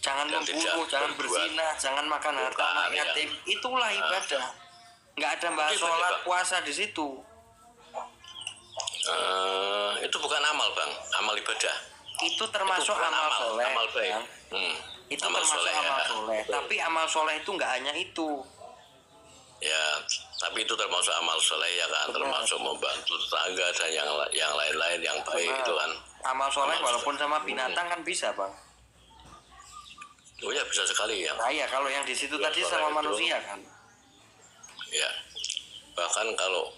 S2: jangan
S7: dan
S2: membunuh,
S7: tidak
S2: jangan
S7: berbuat
S2: berzina, jangan makan harta
S7: bukan,
S2: anak
S7: ya.
S2: yatim. Itulah ibadah. Nggak ada bahas
S7: Itu ibadah,
S2: sholat,
S7: Bang.
S2: puasa di situ.
S7: Itu bukan amal Bang, amal ibadah.
S2: Itu termasuk
S7: bukan
S2: amal soleh.
S7: amal baik.
S2: Bang. Itu
S7: Amal
S2: termasuk
S7: soleh,
S2: amal
S7: ya.
S2: soleh.
S7: Betul.
S2: Tapi amal soleh itu nggak hanya itu.
S7: Ya, Tapi itu termasuk amal soleh ya kan, termasuk membantu tetangga dan yang lain-lain yang baik itu kan.
S2: Amal soleh walaupun sama binatang kan bisa, Bang.
S7: Oh ya bisa sekali ya.
S2: Nah ya kalau yang di situ
S7: Ya,
S2: tadi
S7: soleh
S2: sama
S7: itu.
S2: manusia kan.
S7: Ya, bahkan kalau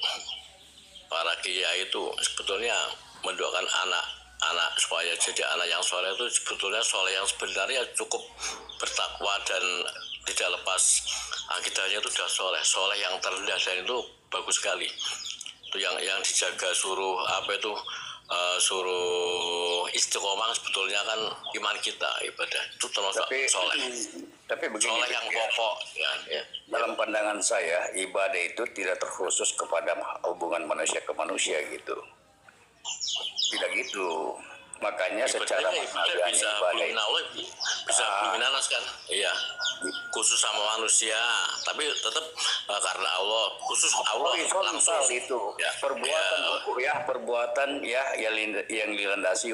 S7: para kiai itu sebetulnya mendoakan anak supaya jadi anak yang soleh itu sebetulnya soleh yang sebenarnya cukup bertakwa dan tidak lepas akidahnya itu sudah soleh yang terendah, dan itu bagus sekali. Itu yang dijaga suruh suruh istiqomah sebetulnya kan iman kita, ibadah itu termasuk soleh.
S5: Tapi begini,
S7: Soleh yang pokok ya.
S5: dalam pandangan saya ibadah itu tidak terkhusus kepada hubungan manusia ke manusia gitu, tidak gitu. Makanya secara maknawian
S7: bisa
S5: ibadah itu
S7: bisa bluminanas kan, iya, khusus sama manusia, tapi tetap karena Allah, khusus Allah
S5: horizontal
S7: langsung
S5: itu
S7: ya,
S5: perbuatan yang dilandasi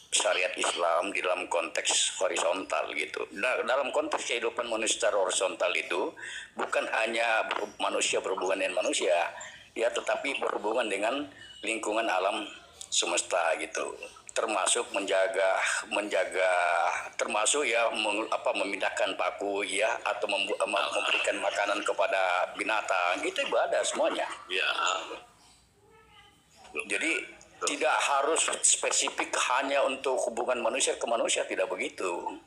S5: syariat Islam di dalam konteks horizontal gitu. Nah, dalam konteks kehidupan manusia secara horizontal itu bukan hanya manusia berhubungan dengan manusia, ya, tetapi berhubungan dengan lingkungan alam semesta gitu. Termasuk menjaga termasuk ya memindahkan paku ya, atau memberikan makanan kepada binatang, itu ibadah semuanya.
S7: ya.
S5: Jadi tidak harus spesifik hanya untuk hubungan manusia ke manusia, tidak begitu.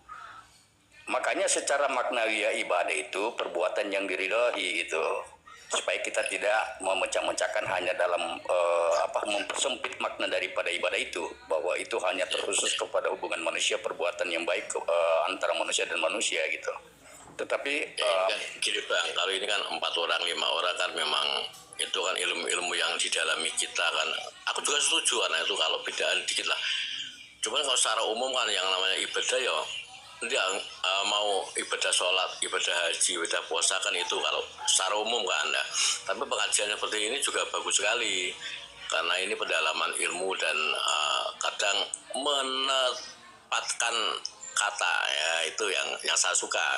S5: Makanya secara maknawiah ibadah itu perbuatan yang diridhoi itu, supaya kita tidak memecah-mecahkan hanya dalam mempersempit makna daripada ibadah itu, bahwa itu hanya terkhusus kepada hubungan manusia, perbuatan yang baik antara manusia dan manusia gitu. Tetapi
S7: Gini Bang, kalau ini kan 4 orang 5 orang kan memang itu kan ilmu-ilmu yang didalami kita kan. Aku juga setuju karena itu kalau bedaan dikit lah. Cuman kalau secara umum kan yang namanya ibadah ya dia mau ibadah sholat, ibadah haji, ibadah puasa kan itu kalau secara umum kan. Nah, tapi pengajian seperti ini juga bagus sekali karena ini pendalaman ilmu dan kadang menempatkan kata ya, itu yang saya suka.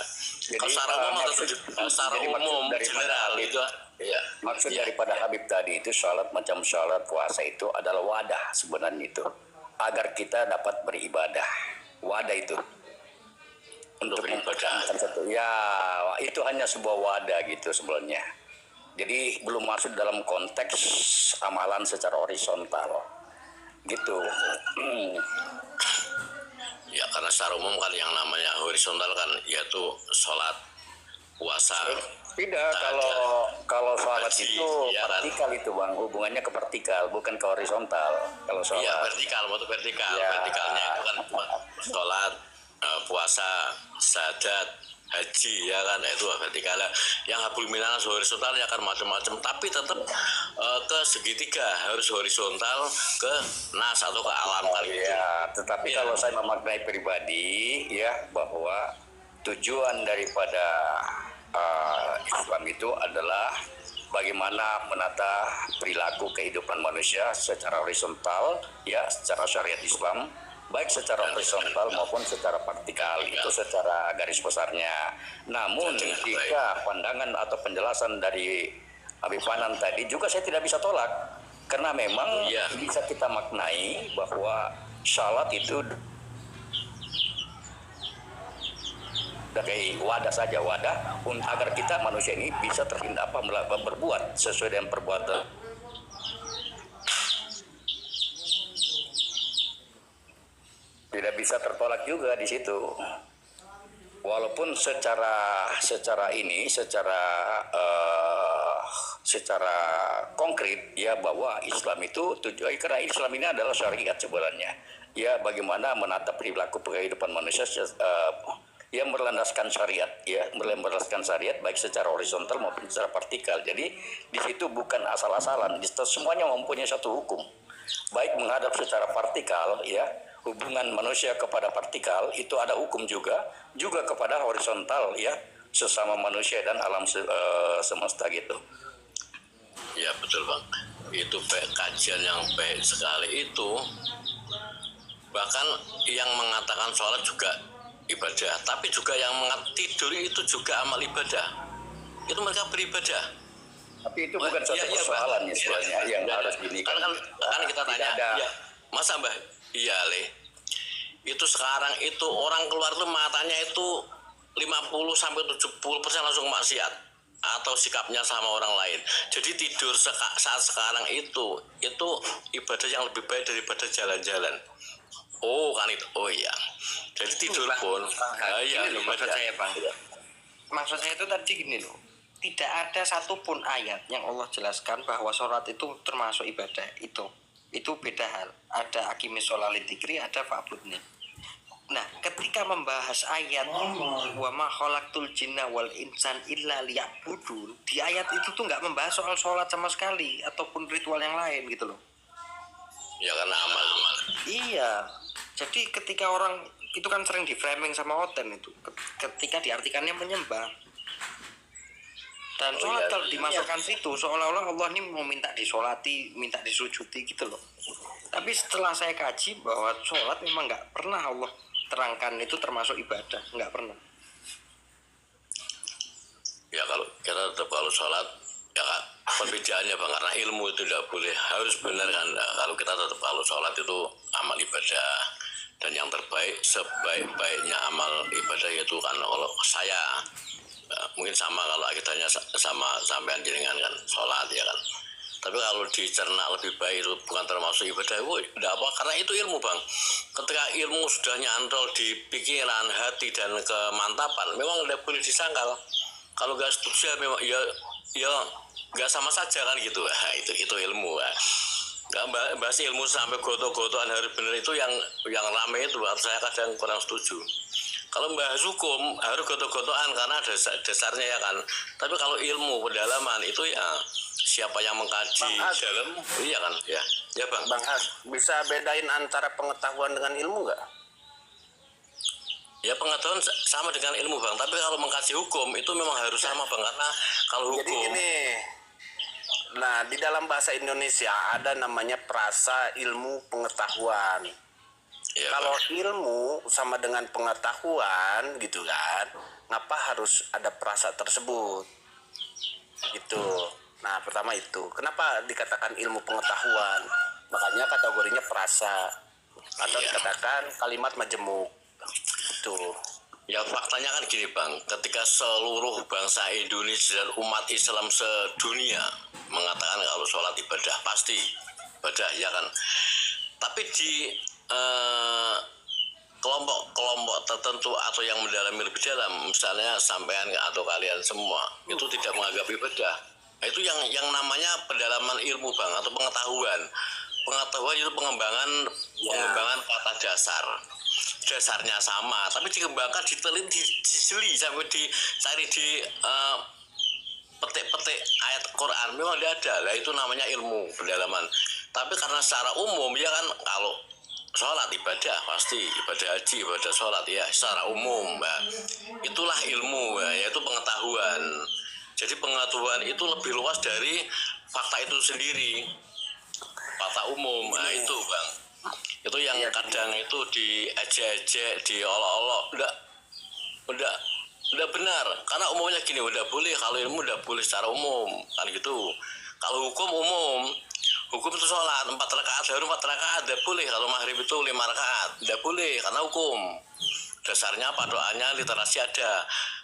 S7: Kalau secara umum general itu ya.
S5: Maksud daripada Habib tadi itu sholat macam sholat puasa itu adalah wadah sebenarnya itu, agar kita dapat beribadah. Wadah itu untuk mempertahankan satu. Ya, itu hanya sebuah wadah gitu sebenarnya. Jadi belum masuk dalam konteks amalan secara horizontal. Gitu.
S7: Ya karena secara umum kan yang namanya horizontal kan yaitu sholat, puasa.
S5: Tidak, kalau sholat
S7: haji,
S5: itu
S7: ya kan?
S5: vertikal itu Bang, hubungannya ke vertikal bukan ke horizontal. Kalau sholat.
S7: Iya vertikal, mau vertikal.
S5: Ya.
S7: Vertikalnya itu kan sholat, puasa, syahadat, haji ya kan, itu vertikalnya. Yang habul minanas horizontal ya kan macam-macam, tapi tetap ke segitiga harus horizontal ke nas atau ke alam kali itu.
S5: Ya, tetapi kalau saya memaknai pribadi ya, bahwa tujuan daripada Islam itu adalah bagaimana menata perilaku kehidupan manusia secara horizontal ya, secara syariat Islam, baik secara horizontal maupun secara vertikal, itu secara garis besarnya. Namun jika pandangan atau penjelasan dari Habib Fanan tadi juga saya tidak bisa tolak, karena memang bisa kita maknai bahwa salat itu sebagai wadah saja, wadah agar kita manusia ini bisa terhindar berbuat sesuai dengan perbuatan. Tidak bisa tertolak juga di situ. Walaupun secara konkret ya, bahwa Islam itu tujuan, karena Islam ini adalah syariat sebenarnya. Ya, bagaimana menata perilaku kehidupan manusia yang berlandaskan syariat ya, berlandaskan syariat baik secara horizontal maupun secara vertikal. Jadi di situ bukan asal-asalan, semuanya mempunyai satu hukum. Baik menghadap secara vertikal ya, hubungan manusia kepada vertikal itu ada hukum juga kepada horizontal ya, sesama manusia dan alam semesta gitu.
S7: Ya betul Bang, itu kajian yang baik sekali itu. Bahkan yang mengatakan sholat juga ibadah, tapi juga yang tidur itu juga amal ibadah. itu mereka beribadah.
S5: Tapi itu bukan suatu
S7: Iya,
S5: persoalan
S7: Bang.
S5: ya sebenarnya yang
S7: Iya,
S5: harus ini
S7: kan kita
S5: tidak
S7: tanya,
S5: ada.
S7: ya, masa Mbah? Iya, Le. Itu sekarang itu orang keluar tuh matanya itu 50-70% langsung maksiat atau sikapnya sama orang lain. Jadi tidur saat sekarang itu ibadah yang lebih baik daripada jalan-jalan. Oh kan itu, oh iya. Jadi tidur
S2: Bang,
S7: pun,
S2: gini loh maksud
S7: ibadah.
S2: saya Bang. Maksud saya itu tadi gini loh, tidak ada satupun ayat yang Allah jelaskan bahwa sholat itu termasuk ibadah. Itu beda hal. Ada akimis sholat dzikri, ada fa'budni. Nah, ketika membahas ayat wa ma khalaqtul jinna wal insan illa liya'budun, di ayat itu tuh nggak membahas soal sholat sama sekali ataupun ritual yang lain gitu loh.
S7: Ya karena amal.
S2: Iya. Jadi ketika orang itu kan sering di framing sama Oten itu, ketika diartikannya menyembah. Dan sholat kalau dimasukkan situ seolah-olah Allah ini mau minta disolati, minta disujudi gitu loh. Tapi setelah saya kaji bahwa sholat memang nggak pernah Allah terangkan itu termasuk ibadah, nggak pernah.
S7: Ya kalau kita tetap kalau sholat, ya kan perbedaannya Bang, karena ilmu itu tidak boleh, harus benar kan. Nah, kalau kita tetap kalau sholat itu amal ibadah, dan yang terbaik sebaik-baiknya amal ibadah yaitu kan kalau saya mungkin sama kalau akidahnya sama sampean jenengan kan sholat ya kan. Tapi kalau dicerna lebih baik itu bukan termasuk ibadah, tidak apa, karena itu ilmu Bang. Ketika ilmu sudah nyantol di pikiran, hati dan kemantapan, memang tidak boleh disangkal. Kalau nggak setuju memang ya nggak sama saja kan gitu. Nah, itu ilmu kan. Nggak bahas ilmu sampai goto-gotoan hari benar itu yang rame itu saya kadang kurang setuju. Kalau bahas hukum harus goto-gotoan karena ada dasarnya ya kan. Tapi kalau ilmu pendalaman itu ya siapa yang mengkaji dalam, iya kan ya Bang.
S8: Bang Has, bisa bedain antara pengetahuan dengan ilmu nggak?
S7: Ya pengetahuan sama dengan ilmu Bang, tapi kalau mengkaji hukum itu memang harus sama Bang, karena kalau hukum.
S8: Jadi gini, nah di dalam bahasa Indonesia ada namanya prasa, ilmu, pengetahuan.
S7: Ya,
S8: Kalau
S7: Bang.
S8: ilmu sama dengan pengetahuan gitu kan, ngapa harus ada prasa tersebut? Gitu. Nah pertama itu, kenapa dikatakan ilmu pengetahuan? Makanya kategorinya prasa atau dikatakan kalimat majemuk. Tuh.
S7: Ya faktanya kan gini Bang, ketika seluruh bangsa Indonesia dan umat Islam sedunia mengatakan kalau sholat ibadah, pasti ibadah ya kan. Tapi di kelompok tertentu atau yang mendalami lebih dalam, misalnya sampean atau kalian semua itu tidak menganggap ibadah. Nah, itu yang namanya pendalaman ilmu Bang, atau pengetahuan. Pengetahuan itu pengembangan kata dasarnya sama, tapi dikembangkan, diteliti, dijeli sampai dicari di petik-petik ayat Quran, memang tidak ada. Lah itu namanya ilmu pendalaman. Tapi karena secara umum ya kan, kalau sholat ibadah pasti ibadah haji, ibadah sholat ya secara umum, itulah ilmu, yaitu pengetahuan. Jadi pengetahuan itu lebih luas dari fakta itu sendiri, fakta umum. Nah itu Bang, itu yang kadang itu diejek-ejek, diolok-olok, udah benar. Karena umumnya gini, udah boleh kalau ilmu udah boleh secara umum kan gitu. Kalau hukum umum, hukum itu sholat 4 rakaat, baru 4 rakaat udah boleh. Kalau maghrib itu 5 rakaat udah boleh karena hukum. Dasarnya apa? Doanya, literasi ada.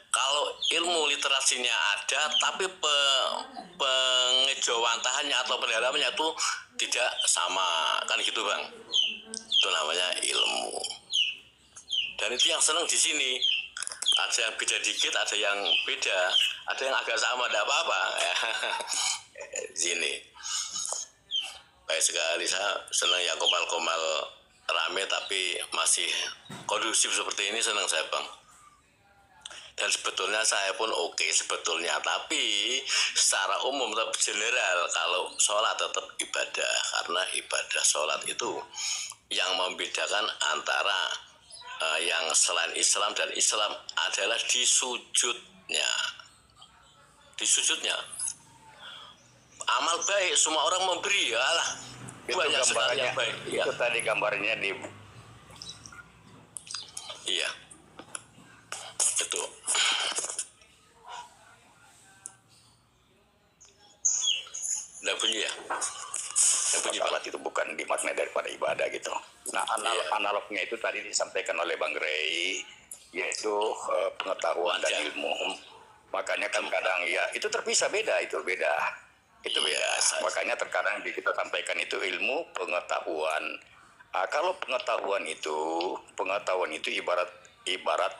S7: Kalau ilmu literasinya ada, tapi pengejawantahannya atau pendalamannya itu tidak sama kan gitu Bang. Itu namanya ilmu. Dan itu yang senang di sini. Ada yang beda dikit, ada yang beda, ada yang agak sama, tidak apa-apa. Sini. Baik sekali, saya senang ya komal-komal rame tapi masih kondusif seperti ini, senang saya Bang. Dan sebetulnya saya pun oke sebetulnya, tapi secara umum tetap general kalau sholat tetap ibadah, karena ibadah sholat itu yang membedakan antara yang selain Islam dan Islam adalah di sujudnya. Amal baik semua orang memberi, alah banyak sekali yang baik.
S5: Itu tadi gambarnya di.
S7: Iya. Itu. bunyi ya. Yang bunyi
S5: Sholat itu bukan dimaknai daripada ibadah gitu. Nah, analognya itu tadi disampaikan oleh Bang Rey, yaitu pengetahuan dan ilmu. Makanya kan kadang ya itu terpisah, beda. Itu beda. Makanya terkadang kita sampaikan itu ilmu pengetahuan. Kalau pengetahuan itu ibarat